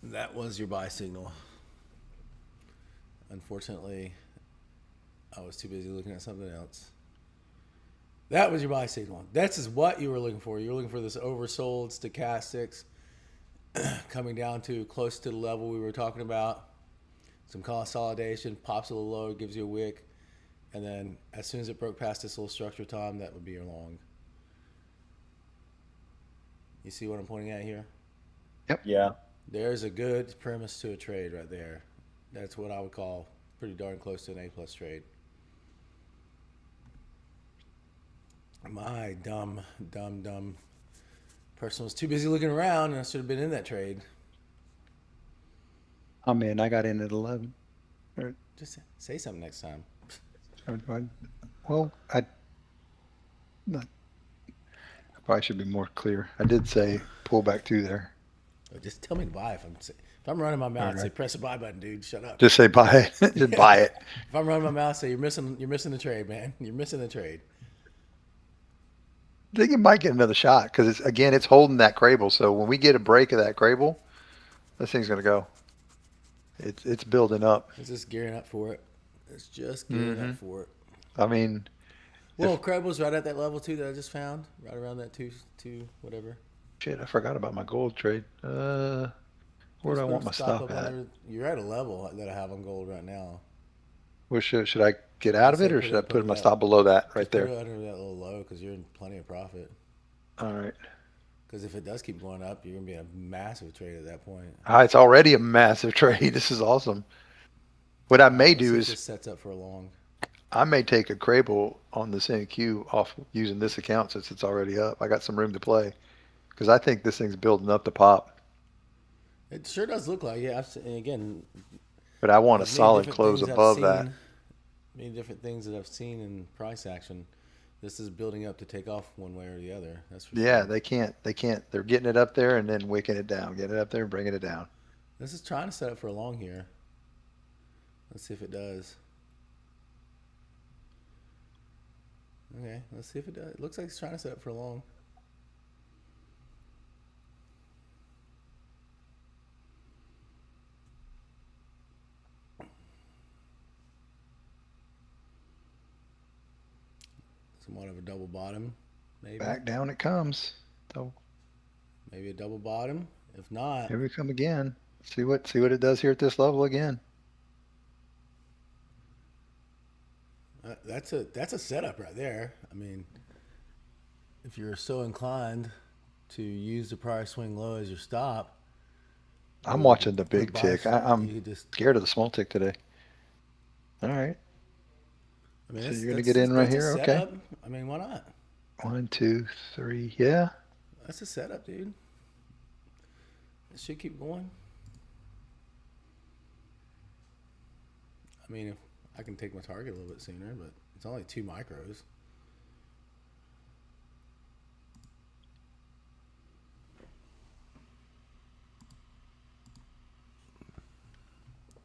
That was your buy signal. Unfortunately, I was too busy looking at something else. That was your buy signal. That's is what you were looking for. You were looking for this oversold stochastics coming down to close to the level we were talking about. Some consolidation, pops a little low, gives you a wick. And then as soon as it broke past this little structure, Tom, that would be your long. You see what I'm pointing at here? Yeah. There's a good premise to a trade right there. That's what I would call pretty darn close to an A+ trade. My dumb person was too busy looking around, and I should have been in that trade. I'm in. I got in at 11. Just say something next time. Well, I probably should be more clear. I did say pull back to there. Just tell me to buy if I'm running my mouth. All Say right. press the buy button, dude. Shut up. Just say buy it. Just buy it. If I'm running my mouth, say you're missing the trade, man. You're missing the trade. I think it might get another shot because it's holding that Crable. So when we get a break of that Crable, this thing's gonna go. It's building up. It's just gearing up for it. It's just gearing up for it. I mean, Well, Crable's right at that level too that I just found, right around that two whatever. shit, I forgot about my gold trade. Where do I want my stop at? You're at a level that I have on gold right now. Where should I get out of I'd it, say or should I put put it my at- stop below that right Put it there? under that little low because you're in plenty of profit. All right. Because if it does keep going up, you're gonna be in a massive trade at that point. It's already a massive trade. This is awesome. What I may Let's do see if is this sets up for a long. I may take a Crable on the NQ off using this account since it's already up. I got some room to play because I think this thing's building up to pop. It sure does look like it. And again, But I want a there's many solid different close things I've above that. seen- Many different things that I've seen in price action. This is building up to take off one way or the other. That's for Yeah, sure. they can't. They're getting it up there and then wicking it down. Getting it up there and bringing it down. This is trying to set up for a long here. Let's see if it does. Okay, let's see if it does. It looks like it's trying to set up for a long. Somewhat of a double bottom, maybe. Back down it comes. So Maybe a double bottom. If not, here we come again. See what it does here at this level again. that's a setup right there. I mean, if you're so inclined to use the prior swing low as your stop, I'm watching the or big buy tick. some, I'm you could just. scared of the small tick today. All right. I mean, So that's- you're gonna that's- get in right that's a here? Okay. setup. I mean, why not? 1, 2, 3. Yeah. That's a setup, dude. It should keep going. I mean, if I can take my target a little bit sooner, but it's only 2 micros.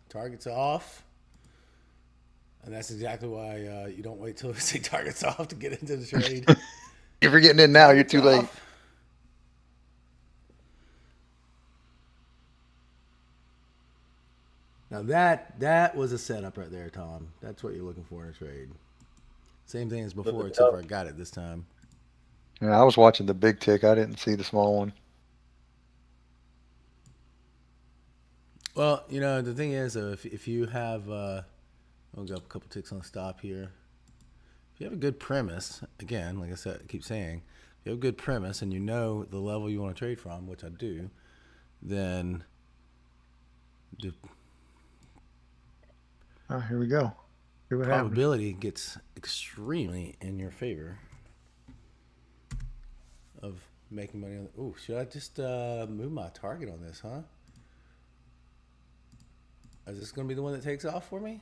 Target's off. And that's exactly why you don't wait till we see targets off to get into the trade. If you're getting in now, you're too late. Off. Now that was a setup right there, Tom. That's what you're looking for in a trade. Same thing as before, except for I got it this time. Yeah, I was watching the big tick. I didn't see the small one. Well, you know, the thing is, if you have, I'll go up a couple ticks on the stop here. If you have a good premise, again, like I said, I keep saying, you have a good premise and you know the level you want to trade from, which I do, then the Oh, here we go. See what happens. probability gets extremely in your favor of making money on. Oh, should I just move my target on this, huh? Is this going to be the one that takes off for me?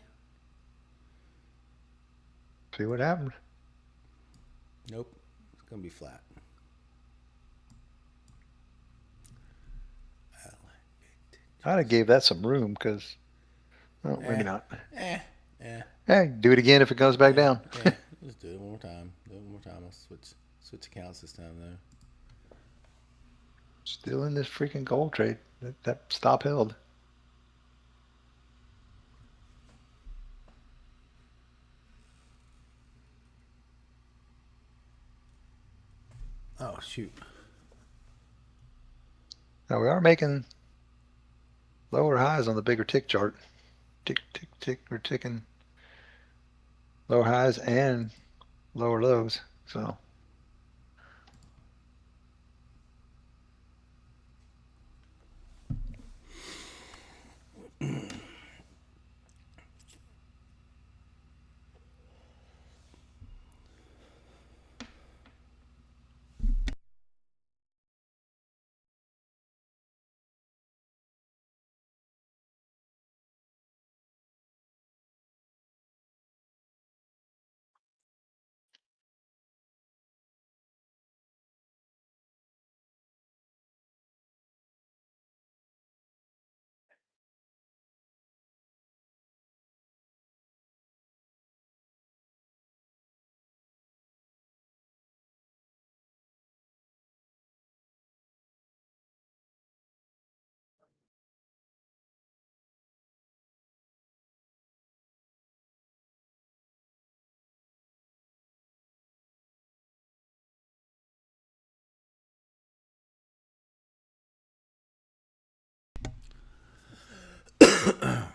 See what happens. Nope. It's going to be flat. I'd have gave that some room because, well, maybe not. Eh. Hey, do it again if it comes back down. Just do it one more time. Do it one more time. I'll switch accounts this time though. Still in this freaking gold trade. That stop held. Oh shoot. Now we are making lower highs on the bigger tick chart. Tick, tick, tick. We're ticking lower highs and lower lows. So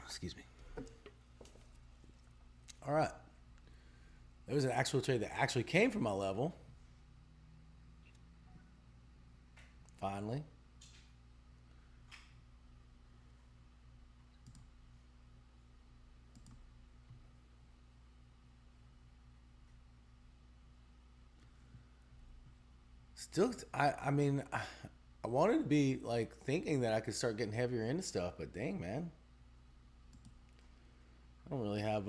Excuse me. All right. There was an actual trade that actually came from my level. Finally. Still, I mean, I wanted to be like thinking that I could start getting heavier into stuff, but dang, man. I don't really have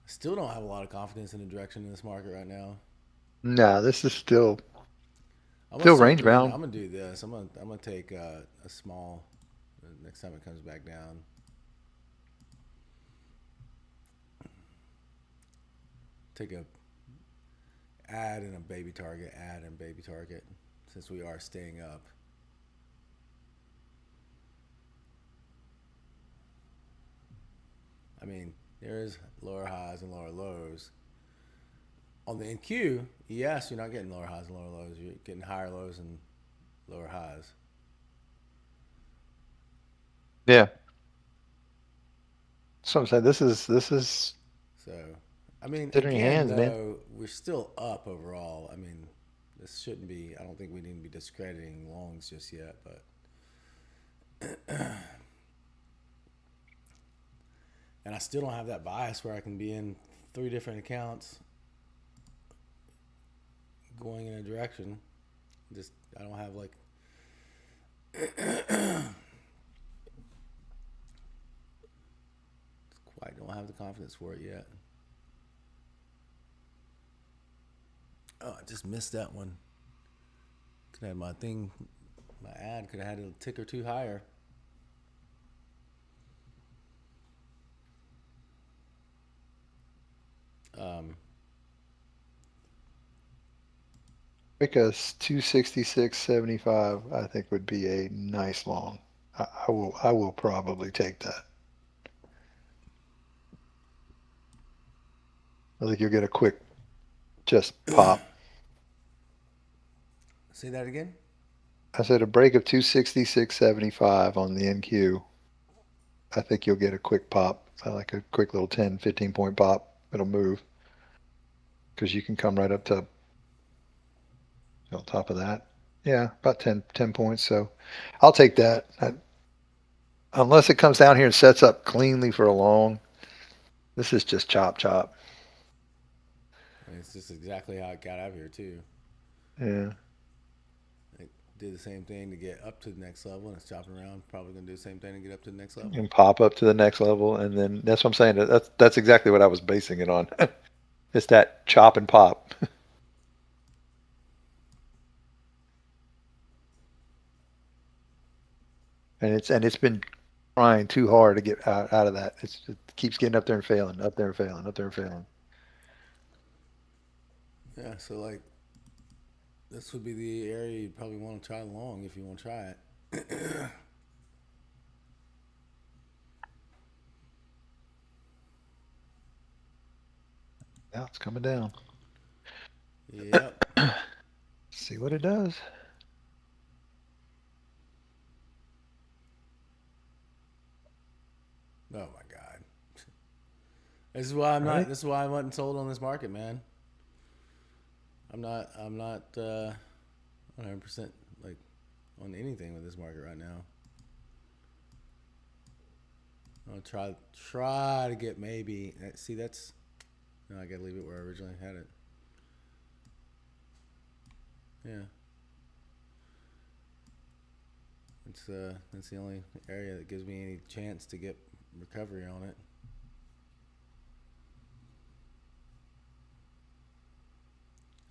still don't have a lot of confidence in the direction in this market right now. no, this is still I'm gonna still start range doing. bound. I'm gonna do this. I'm gonna take a small next time it comes back down. Take a add and a baby target. Add and baby target. Since we are staying up. I mean, there's lower highs and lower lows. On the NQ, yes, you're not getting lower highs and lower lows. You're getting higher lows and lower highs. Yeah. So I'm saying this is So, I mean, considering your again, hands, man. though, we're still up overall. I mean, this shouldn't be, I don't think we need to be discrediting longs just yet, but. And I still don't have that bias where I can be in 3 different accounts going in a direction. Just, I don't have like. Quite don't have the confidence for it yet. Oh, I just missed that one. Could have had my thing, my ad could have had a tick or two higher. Um, Because 266.75, I think would be a nice long. I will probably take that. I think you'll get a quick just pop. Say that again. I said a break of 266.75 on the NQ. I think you'll get a quick pop, like a quick little 10, 15 point pop. It'll move because you can come right up to On top of that. Yeah, about 10 points. So I'll take that. Unless it comes down here and sets up cleanly for a long, this is just chop chop. And it's just exactly how it got out of here too. Yeah. It did the same thing to get up to the next level, and it's chopping around. Probably gonna do the same thing to get up to the next level. And pop up to the next level. And then that's what I'm saying. That's exactly what I was basing it on. It's that chop and pop. And it's been trying too hard to get out of that. It keeps getting up there and failing, up there and failing, up there and failing. Yeah, so like this would be the area you'd probably want to try long if you want to try it. Yeah, it's coming down. Yep. See what it does. Oh my god. This is why I'm Ready? not. This is why I wasn't sold on this market, man. I'm not 100% like on anything with this market right now. I'll try to get maybe. See, that's. No, I gotta leave it where I originally had it. Yeah. That's the only area that gives me any chance to get recovery on it.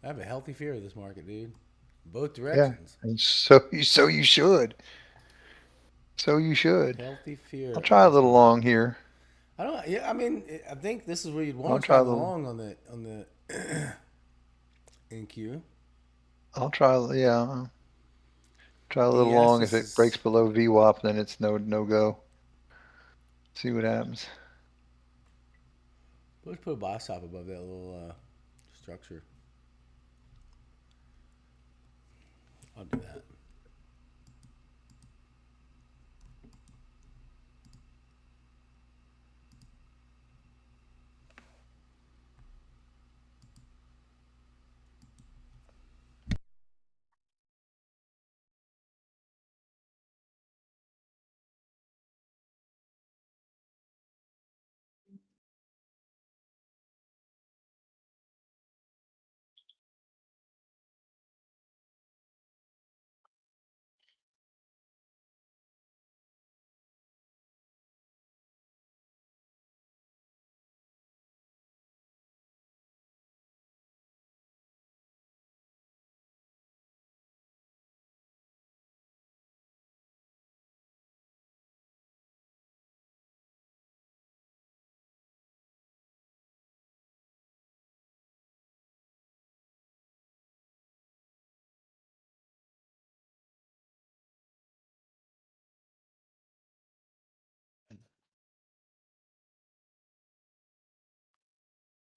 I have a healthy fear of this market, dude. Both Yeah. directions. And so you should. So you should. Healthy fear I'll of try a this little market. long here. I don't. Yeah, I mean, I think this is where you'd I'll want to try try a the little. long on the NQ. I'll try. Yeah. Try a little ES long. If just it breaks is. below VWAP, then it's no go. See what happens. Let's put a buy stop above that little structure. I'll do that.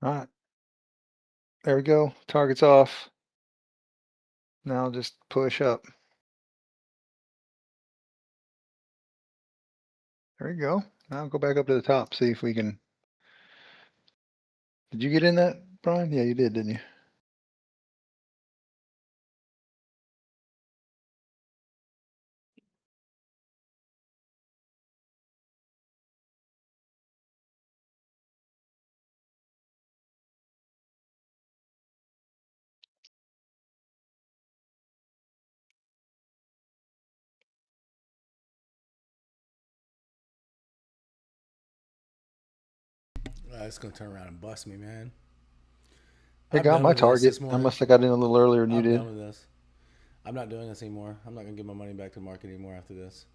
All right. There we go. Target's off. Now just push up. There you go. Now go back up to the top. See if we can. Did you get in that, Brian? Yeah, you did, didn't you? It's gonna turn around and bust me, man. It I'm got done my with this target. this I morning. must have got in a little earlier than you I'm did. done with this. I'm not doing this anymore. I'm not gonna give my money back to the market anymore after this.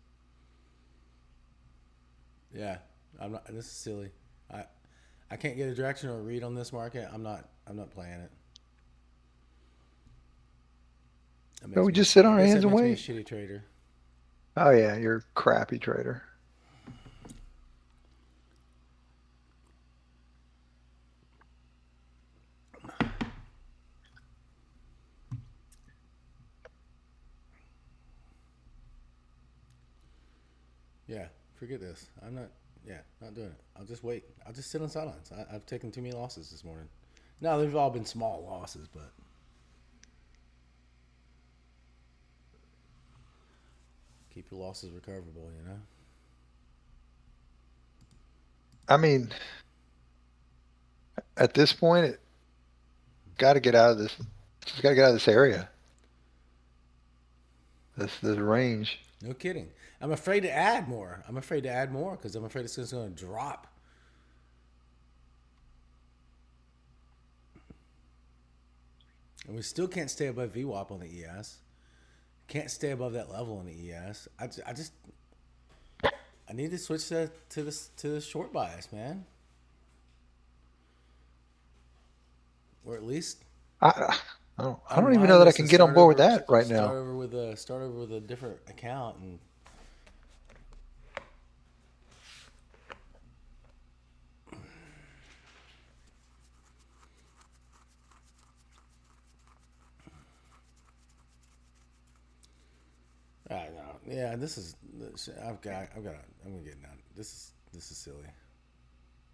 Yeah, I'm not. This is silly. I I can't get a direction or a read on this market. I'm not playing it. That So makes we me. just sit on I our guess hands that and makes me a wait. shitty trader. Oh yeah, you're a crappy trader. Yeah, forget this. I'm not. Yeah, not doing it. I'll just wait. I'll just sit on sidelines. I've taken too many losses this morning. Now they've all been small losses, but Keep your losses recoverable, you know? I mean, at this point, it got to get out of this. It's got to get out of this area. This range. No kidding. I'm afraid to add more. I'm afraid to add more because I'm afraid it's just going to drop. And we still can't stay above VWAP on the ES. Can't stay above that level on the ES. I need to switch to the short bias, man. Or at least I don't even know unwind that I this can and get on board with that right now. start over with a different account and I know. Yeah, I'm gonna get none. This is silly.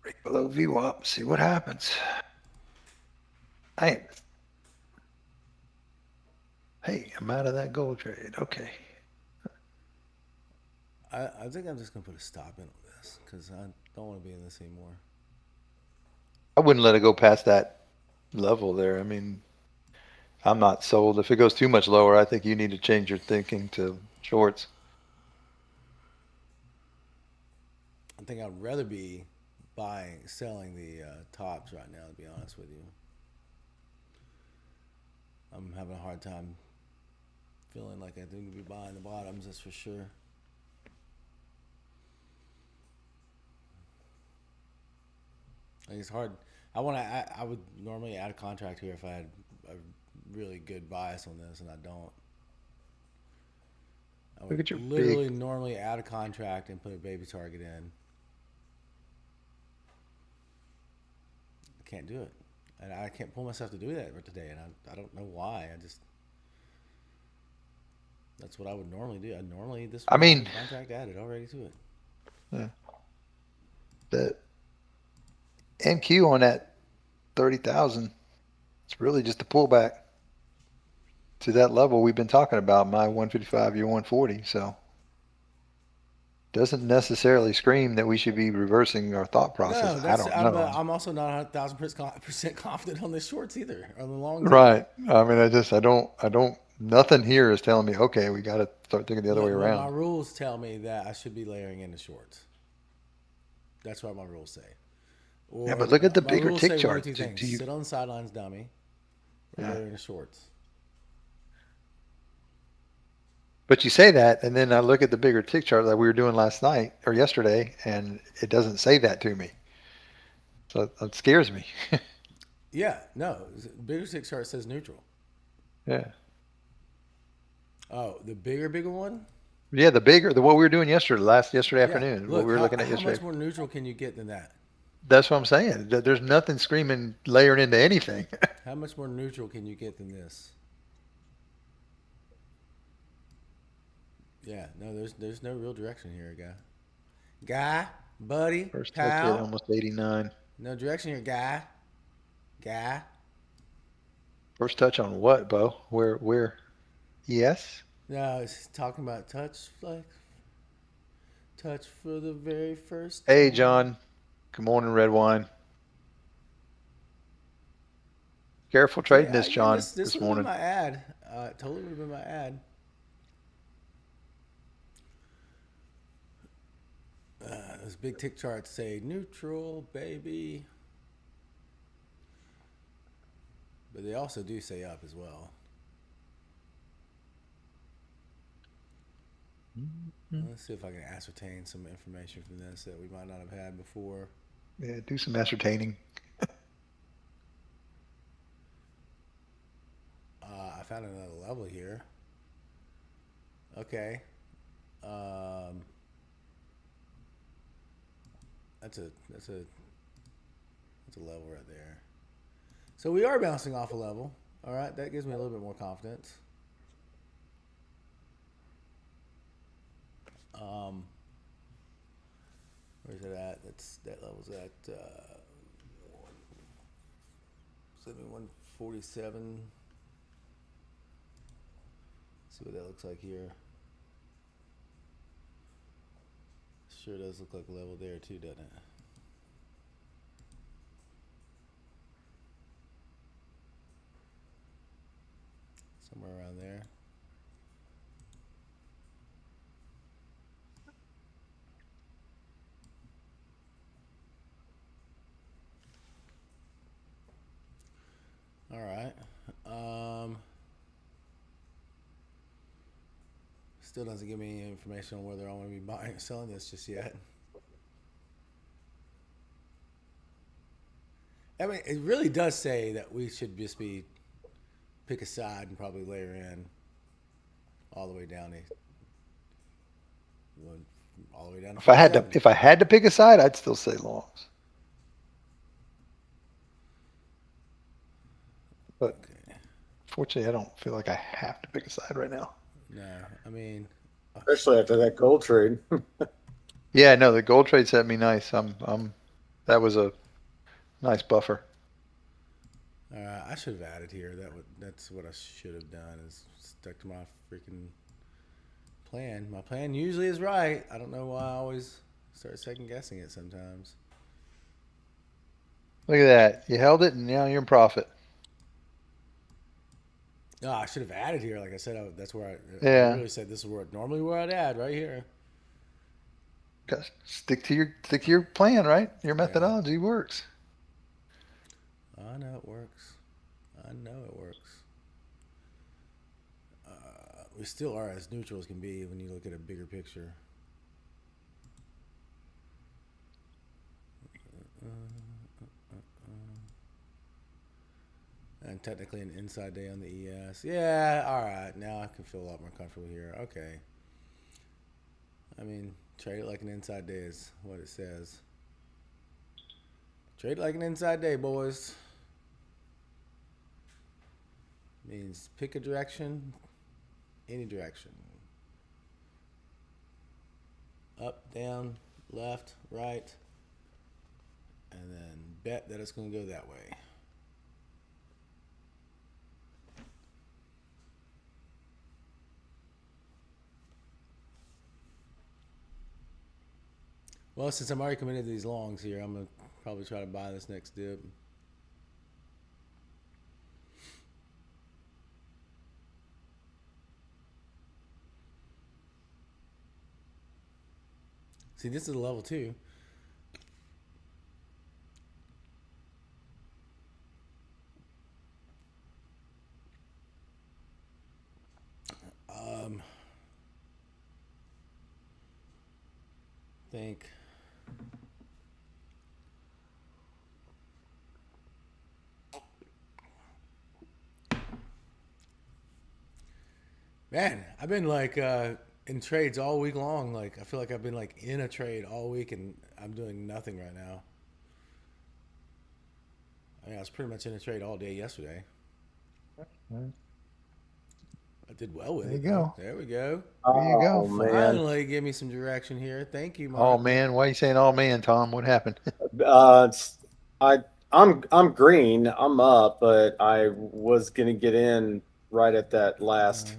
Break below VWAP. See what happens. Hey, I'm out of that gold trade. Okay. I think I'm just gonna put a stop in on this because I don't want to be in this anymore. I wouldn't let it go past that level there. I mean, I'm not sold. If it goes too much lower, I think you need to change your thinking to shorts. I think I'd rather be selling the tops right now. To be honest with you, I'm having a hard time feeling like I need to be buying the bottoms. That's for sure. Like it's hard. I would normally add a contract here if I had a really good bias on this, and I don't. I Look would at your literally big. normally add a contract and put a baby target in. I can't do it, and I can't pull myself to do that today, and I don't know why. That's what I would normally do. I normally this I would have mean, a contract added already to it. yeah, the NQ on that 30,000, it's really just a pullback to that level we've been talking about, my 155, your 140. So doesn't necessarily scream that we should be reversing our thought process. No, I that's don't know. I'm also not 1,000% confident on the shorts either, on the longs either. Right. I mean, I don't, nothing here is telling me, okay, we got to start thinking the other way My around. rules tell me that I should be layering in the shorts. That's what my rules say. Yeah, Or but look at the my bigger rules tick say one or chart. two things: Do you, sit on the sidelines, dummy, or yeah. layer in the shorts. But you say that, and then I look at the bigger tick chart like we were doing last night or yesterday, and it doesn't say that to me. So it scares me. Yeah, no, bigger six chart says neutral. Yeah. Oh, the bigger one. Yeah, what we were doing yesterday Yeah, afternoon, what look, we were looking at how much yesterday. more neutral can you get than that? That's what I'm saying. There's nothing screaming layering into anything. How much more neutral can you get than this? Yeah, no, there's no real direction here, buddy, First touch hit pal. almost 89. No direction here, guy. First touch on what, Bo? Where? Yes. No, it's talking about touch for the very first Hey, time. John. Good morning, red wine. Careful So trading yeah, this, again, John, this this would have been morning. my ad. Totally would have been my ad. Those big tick charts say neutral, baby, but they also do say up as well. Let's see if I can ascertain some information from this that we might not have had before. Yeah, do some ascertaining. I found another level here. Okay. Um, that's a level right there. So we are bouncing off a level. All right, that gives me a little bit more confidence. Where's it at? That level's at 7147. See what that looks like here. Sure does look like a level there too, doesn't it? Somewhere around there. All right. Still doesn't give me any information on whether I want to be buying or selling this just yet. I mean, it really does say that we should just be pick a side and probably layer in all the way down to all the way down to If I had to, 47. if I had to pick a side, I'd still say longs. But Okay. fortunately, I don't feel like I have to pick a side right now. No, I mean, Especially after that gold trade. Yeah, no, the gold trade set me nice. That was a nice buffer. I should have added here. That's what I should have done is stuck to my freaking plan. My plan usually is right. I don't know why I always start second guessing it sometimes. Look at that. You held it, and now you're in profit. No, I should have added here. Like I said, that's where I Yeah. literally said this is where I'd add right here. Gosh, stick to your plan, right? Your methodology works. I know it works. I know it works. We still are as neutral as can be when you look at a bigger picture. And technically an inside day on the ES. Yeah, all right. Now I can feel a lot more comfortable here. Okay. I mean, trade it like an inside day is what it says. Trade it like an inside day, boys. Means pick a direction, any direction. Up, down, left, right, and then bet that it's going to go that way. Well, since I'm already committed to these longs here, I'm going to probably try to buy this next dip. See, this is a level 2. Think. Man, I've been like in trades all week long. Like I feel like I've been like in a trade all week, and I'm doing nothing right now. I mean, I was pretty much in a trade all day yesterday. I did well with There it. you go. There we go. There you go. Oh man. Finally, give me some direction here. Thank you, Mark. Oh man, why are you saying oh man, Tom? What happened? It's, I'm green. I'm up, but I was gonna get in right at that last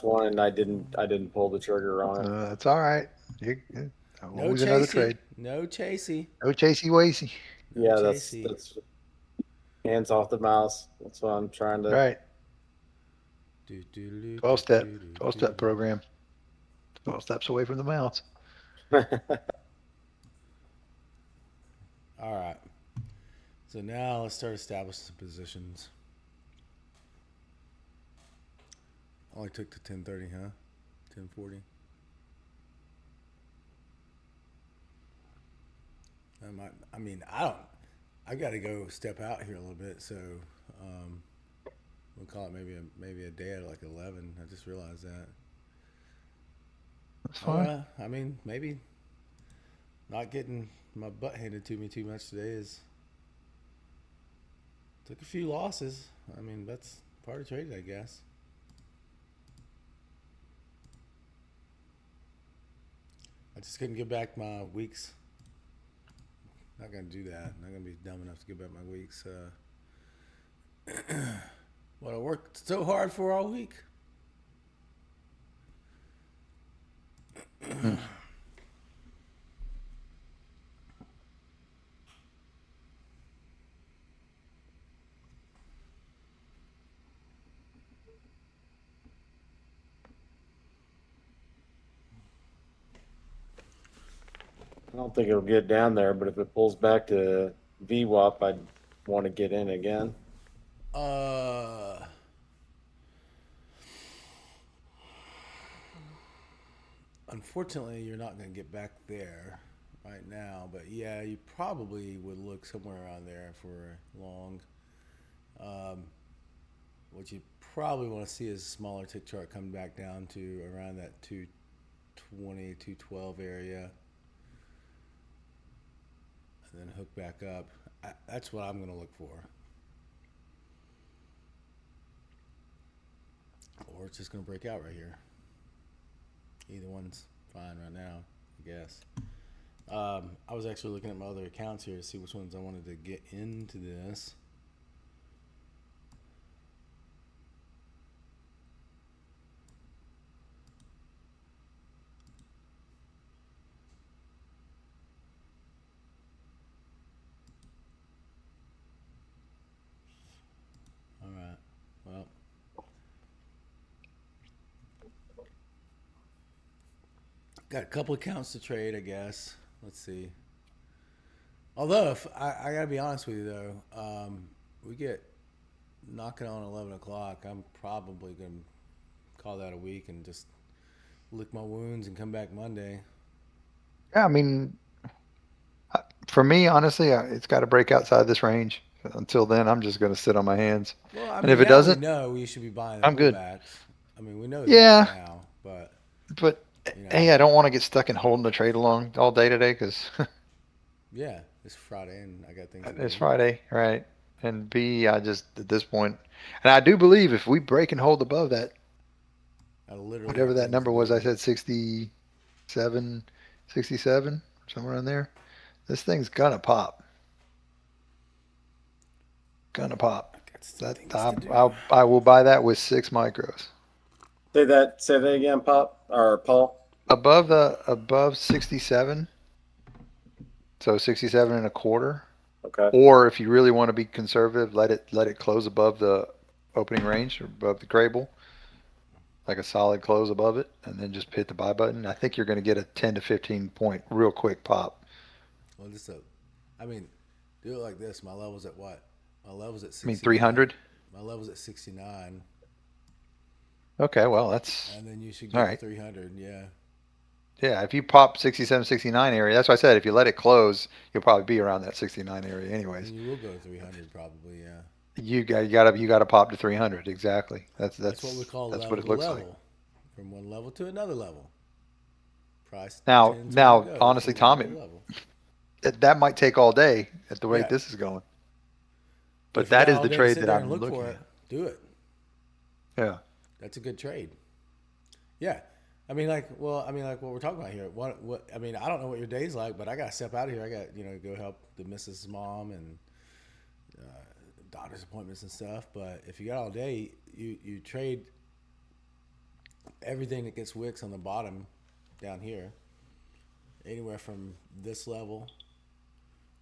one, and I didn't pull the trigger on it. That's all right. No Always another chasey. trade. No chasey. No chasey wacy. No Yeah, chasey. that's hands off the mouse. That's what I'm trying to. Right. Do, do, do, 12 do, step. do, do, 12 do. step program. 12 steps away from the mouse. All right. So now let's start establishing some positions. Only took to 10:30, huh? 10:40. I mean, I got to go step out here a little bit, so we'll call it maybe a day at like 11. I just realized that. That's fine. I mean, maybe not getting my butt handed to me too much today is took a few losses. I mean, that's part of trading, I guess. I just couldn't get back my weeks. Not gonna do that. Not gonna be dumb enough to get back my weeks. What I worked so hard for all week. I don't think it'll get down there, but if it pulls back to VWAP, I'd want to get in again. Uh, Unfortunately, you're not going to get back there right now. But yeah, you probably would look somewhere around there for long. Um, what you probably want to see is a smaller tick chart come back down to around that 220, 212 area, and then hook back up. That's what I'm going to look for. Or it's just going to break out right here. Either one's fine right now, I guess. I was actually looking at my other accounts here to see which ones I wanted to get into this. All right. Well, got a couple accounts to trade, I guess. Let's see. Although, if I gotta be honest with you though, we get knocking on 11 o'clock. I'm probably gonna call that a week and just lick my wounds and come back Monday. Yeah, I mean, for me, honestly, it's got to break outside this range. Until then, I'm just going to sit on my hands. Well, I And mean, if it now we doesn't, know we should be buying the I'm good. pullbacks. I mean, we know that Yeah, now, but but you know, hey, I don't want to get stuck in holding the trade along all day today because yeah, it's Friday and I got things to it's do. Friday, right? And B, I just at this point, and I do believe if we break and hold above that, I literally whatever have that things to number was, I do. said 67, 67, somewhere in there. This thing's gonna pop, gonna pop. I got some That things to do. I will buy that with six micros Say that. Say that again, Pop or Paul. above 67. So 67 and a quarter. Okay. Or if you really want to be conservative, let it close above the opening range or above the Crable, like a solid close above it, and then just hit the buy button. I think you're going to get a 10 to 15 point real quick pop. Well, I mean, do it like this. My level's at what? My level's at I mean 69. 300. My level's at 69, Okay, well that's and then you should all get right. 300. Yeah. Yeah, if you pop 67, 69 area, that's why I said if you let it close, you'll probably be around that 69 area And anyways. you will go to 300 probably. Yeah. You got to pop to 300 exactly. That's That's what we that's call that's what level it to looks like. level, from one level to another level. Price Now, tends want to now go honestly, from level Tom, to level. that might take all day at the rate Yeah. this is going. But But if you that got is all the day to trade sit that there and I'm look looking for it, at. do it. Yeah. That's a good trade. Yeah. I mean, like what we're talking about here. What? I mean, I don't know what your day's like, but I got to step out of here. I got, go help the missus' mom and doctor's appointments and stuff. But if you got all day, you trade everything that gets wicks on the bottom down here, anywhere from this level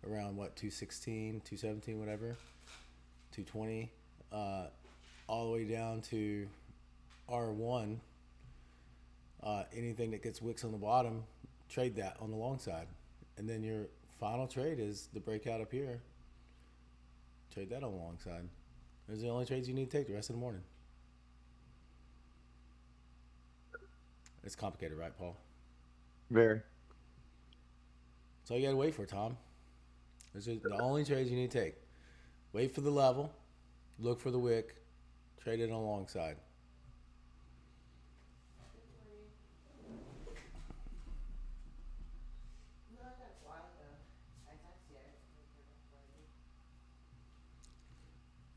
around what, 216, 217, whatever, 220, all the way down to R1. Anything that gets wicks on the bottom, trade that on the long side, and then your final trade is the breakout up here. Trade that on the long side. Those are the only trades you need to take the rest of the morning. It's complicated, right, Paul? Very. So you got to wait for, Tom. Those are the only trades you need to take. Wait for the level, look for the wick, trade it on the long side.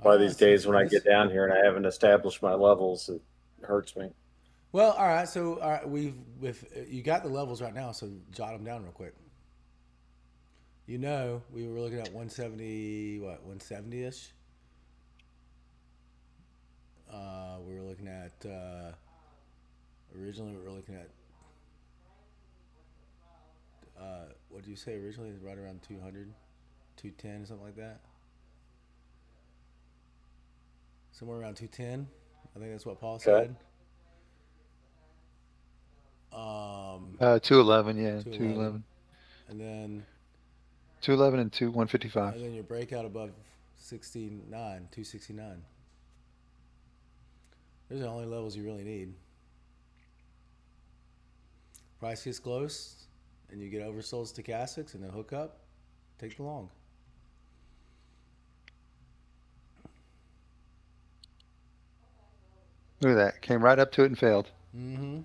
All By right, these so days when I get down here and I haven't established my levels, it hurts me. well, all right. So all right, we've with you got the levels right now, so jot them down real quick. We were looking at 170, what, 170 ish. We were looking at originally we were looking at what did you say originally? Right around 200, 210, something like that. Somewhere around 210. I think that's what Paul Okay. said. 211, yeah, 211. 211. and then 211 and 155. your breakout above 69, 269. Those are the only levels you really need. Price gets close, and you get oversold stochastics and then hook up, take the long. Look at that. Came right up to it and failed. Mm-hmm.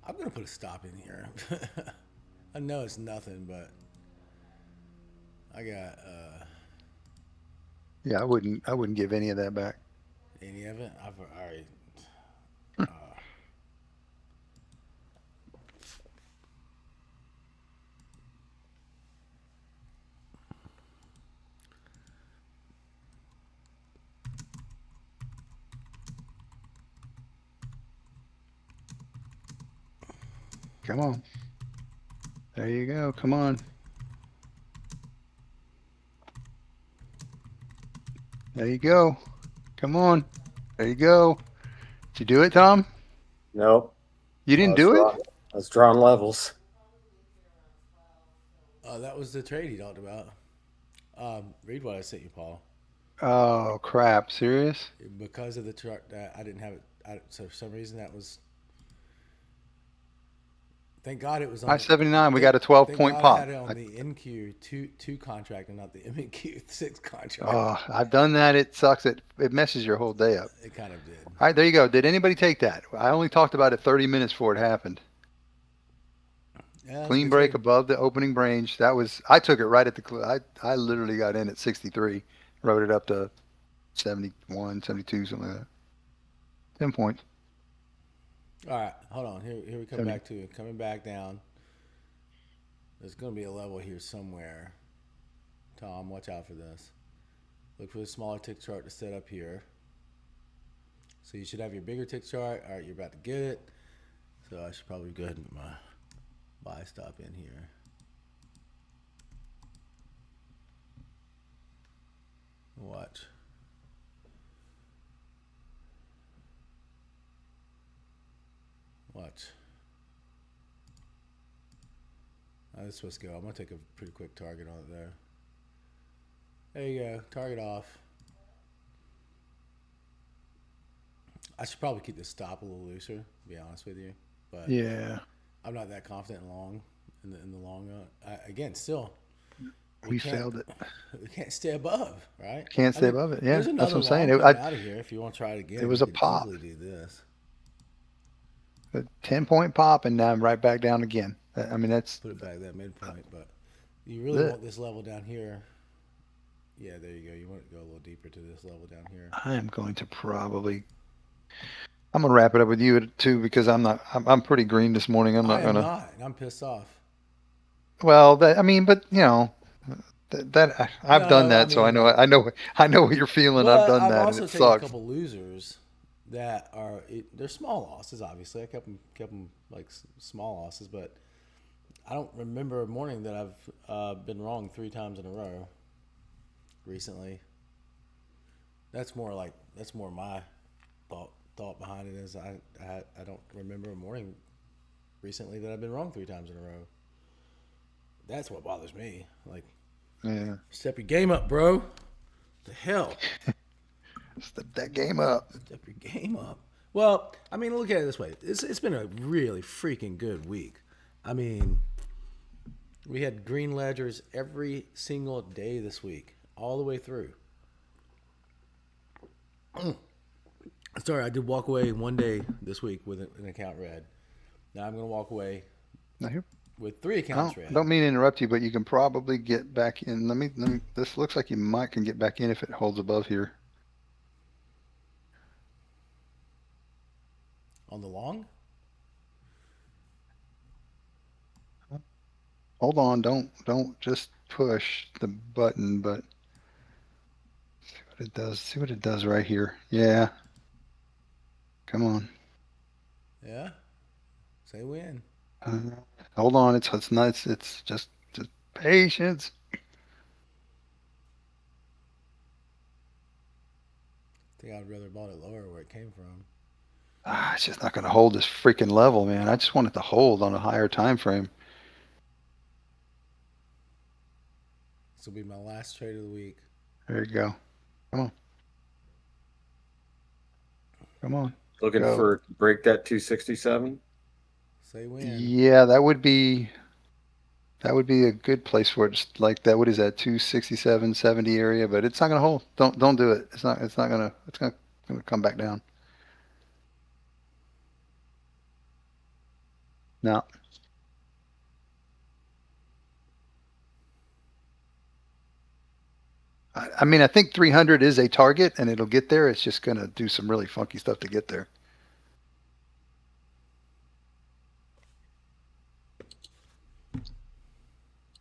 I'm gonna put a stop in here. I know it's nothing, but I got Yeah, I wouldn't give any of that back. any of it. I've already. Come on. There you go. Come on. There you go. Come on. There you go. Did you do it, Tom? Nope. You I didn't was do it? drawing, I was drawing levels. That was the trade he talked about. Read what I sent you, Paul. Oh, crap. Serious? Because of the chart that I didn't have it. So for some reason that was. Thank God it was on. I-79, we Thank, got a 12 thank point God I pop. had it on the NQ2 contract and not the MQ6 contract. Oh, I've done that. It sucks. It messes your whole day up. It kind of did. All right, there you go. Did anybody take that? I only talked about it 30 minutes before it happened. Yeah, that's a Clean good break trade. above the opening range. I took it right at I literally got in at 63, wrote it up to 71, 72, something like that. 10 points. All right, hold on. Here we come 70. back to it. Coming back down. There's going to be a level here somewhere. Tom, watch out for this. Look for the smaller tick chart to set up here. So you should have your bigger tick chart. All right, you're about to get it. So I should probably go ahead and put my buy stop in here. Watch. Watch. This is supposed to go. I'm going to take a pretty quick target on it there. There you go. Target off. I should probably keep the stop a little looser, to be honest with you. But Yeah, I'm not that confident in the long run. Again, still, we can't failed it. we can't stay above, right? Can't I stay mean, above it. Yeah, there's that's another what I'm saying. long coming out of here. If you want to try it again, It was you a could pop, easily do this. a 10-point pop, and now I'm right back down again. I mean, that's Put it back that midpoint, but you really the. want this level down here. Yeah, there you go. You want to go a little deeper to this level down here. I am going to probably. I'm gonna wrap it up with you too because I'm not. I'm pretty green this morning. I'm not I am gonna. not, and I'm pissed off. Well, I mean, but I've done No, I that, so I mean, know. I know what you're feeling. I've but done I've that, and also it taken a sucks. couple losers that are they're small losses. Obviously, I kept them like small losses, but I don't remember a morning that I've been wrong 3 times in a row recently. That's more my thought behind it is I don't remember a morning recently that I've been wrong 3 times in a row. That's what bothers me. Like, Yeah, step your game up, bro. The hell. step that game up. Step your game up. Well, I mean, look at it this way. It's been a really freaking good week. I mean, we had green ledgers every single day this week, all the way through. Sorry, I did walk away one day this week with an account red. Now I'm going to walk away Now here, with 3 accounts red. don't mean to interrupt you, but you can probably get back in. Let me. This looks like you might can get back in if it holds above here. On the long? Hold on, don't just push the button, but see what it does. See what it does right here. Yeah, come on. Yeah. Say when. Uh, Hold on, it's not. It's just patience. I think I'd rather bought it lower where it came from. It's just not going to hold this freaking level, man. I just want it to hold on a higher time frame. will be my last trade of the week. There you go. Come on. Come on. Looking Go. for break that 267. Say when. Yeah, that would be a good place for it. Just like that. What is that? 267, 70 area, but it's not gonna hold. Don't do it. It's not gonna it's gonna come back down. No. I mean, I think 300 is a target and it'll get there. It's just gonna do some really funky stuff to get there.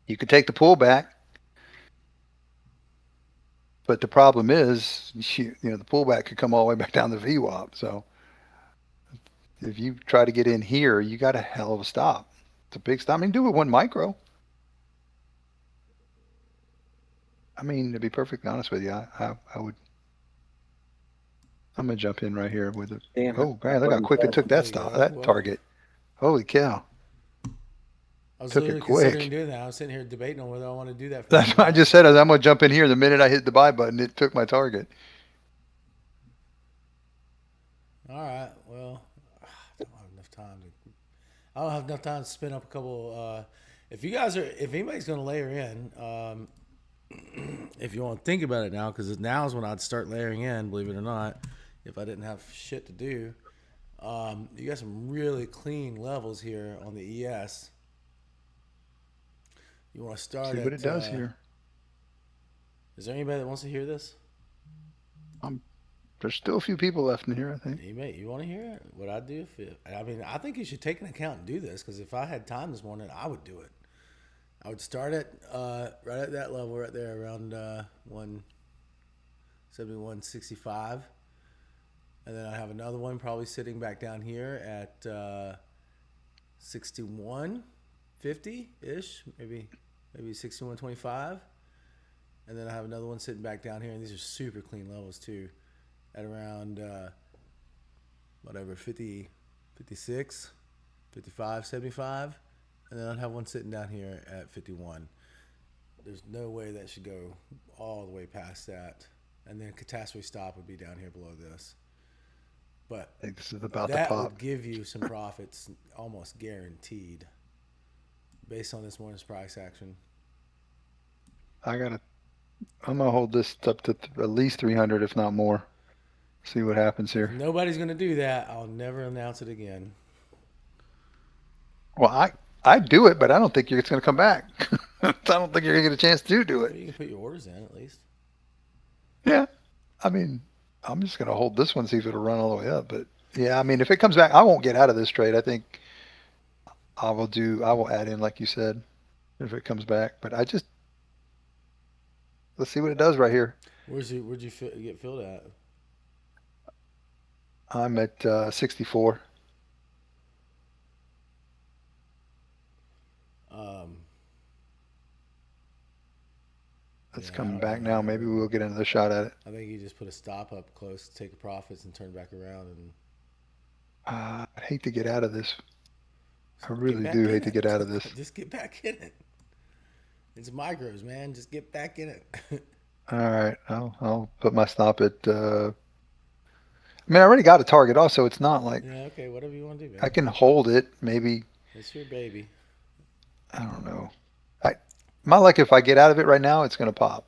You could take the pullback, but the problem is, the pullback could come all the way back down the VWAP. So if you try to get in here, you got a hell of a stop. It's a big stop. I mean, do it 1 micro. I mean, to be perfectly honest with you, I would. I'm gonna jump in right here with it. Damn it. Oh, man, look how quick it took There that you stop, go. that Well, target. Holy cow. I was Took it literally considering quick. doing that. I was sitting here debating on whether I want to do that for That's you or why I not. just said. I'm gonna jump in here. The minute I hit the buy button, it took my target. All right. Well, I don't have enough time to. I don't have enough time to spin up a couple. If you guys are, if anybody's going to layer in, if you want to think about it now, because now is when I'd start layering in. Believe it or not, if I didn't have shit to do, you got some really clean levels here on the ES. You want to start See what at? it does here. Is there anybody that wants to hear this? Um, there's still a few people left in here, I think. You want to hear it? What I do? I mean, I think you should take an account and do this because if I had time this morning, I would do it. I would start at right at that level right there around 171.65, and then I have another one probably sitting back down here at 61.50 ish, maybe 61.25, and then I have another one sitting back down here, and these are super clean levels too, at around whatever 50, 56, 55, 75. And then I'd have one sitting down here at 51. There's no way that should go all the way past that. And then catastrophe stop would be down here below this. But I think this is about to that pop. would give you some profits almost guaranteed based on this morning's price action. I'm gonna hold this up to at least 300, if not more. See what happens If here. nobody's going to do that, I'll never announce it again. Well, I do it, but I don't think it's gonna come back. I don't think you're gonna get a chance to do Well, it. you can put your orders in at least. Yeah. I mean, I'm just gonna hold this one, see if it'll run all the way up. But yeah, I mean, if it comes back, I won't get out of this trade. I think I will add in like you said if it comes back. But let's see what it does right here. Where'd you get filled at? I'm at 64. Um, It's Yeah, I coming don't back know. now. Maybe we'll get another shot at it. I think you just put a stop up close, take the profits, and turn back around and I'd hate to get out of this. I get really back do in hate to it. get out of this. Just get back in it. It's micros, man. Just get back in it. All right, I'll put my stop at. I mean, I already got a target. Also, it's not like Yeah, okay, whatever you want to do, I man. can hold it. Maybe It's your baby. I don't know. My luck, if I get out of it right now, it's gonna pop.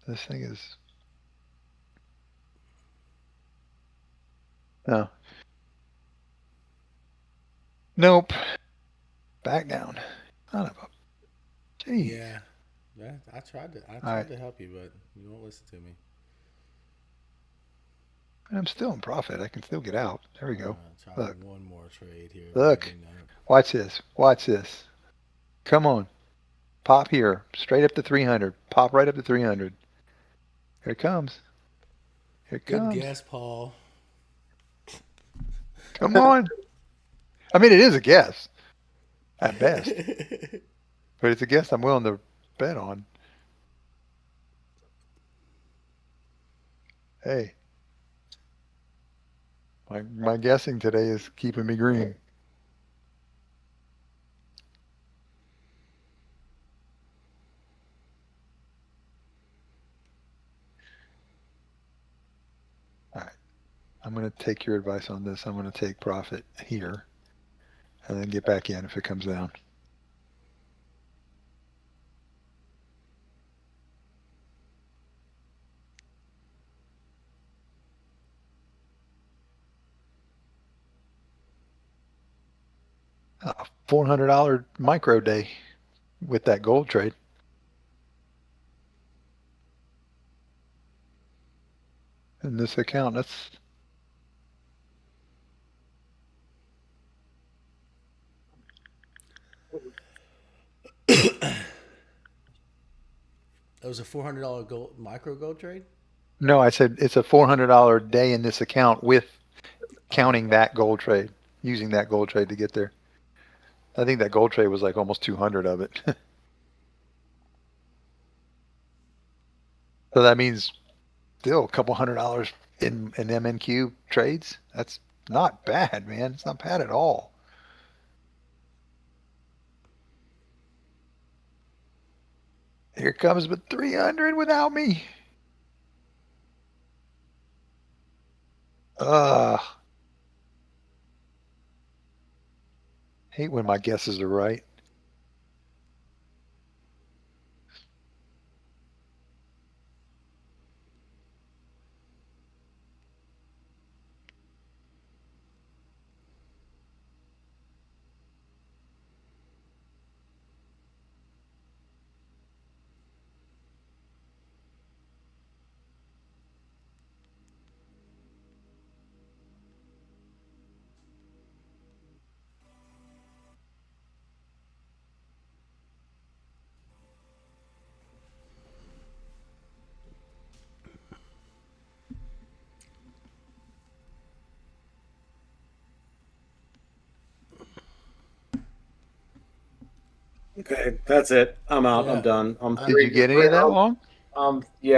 This thing is no. Nope. Back down. Son of a. Jeez. Yeah, I tried to. I All tried right. to help you, but you won't listen to me. I'm still in profit. I can still get out. There we go. Try Look. one more trade here. Look. Maybe not. Watch this. Watch this. Come on. Pop here. Straight up to 300. Pop right up to 300. Here it comes. Here it Good comes. guess, Paul. Come on. I mean, it is a guess at best, but it's a guess I'm willing to bet on. Hey, my guessing today is keeping me green. I'm going to take your advice on this. I'm going to take profit here and then get back in if it comes down. $400 micro day with that gold trade. In this account, that's That was a $400 gold micro gold trade. no. I said it's a $400 day in this account with counting that gold trade, using that gold trade to get there. I think that gold trade was like almost 200 of it. So that means still a couple $100 in MNQ trades. That's not bad, man. It's not bad at all. Here comes with 300 without me. Ugh. Hate when my guesses are right. Okay, that's it. I'm out. Yeah. I'm done. I'm Did Did you get any of that long? Yeah.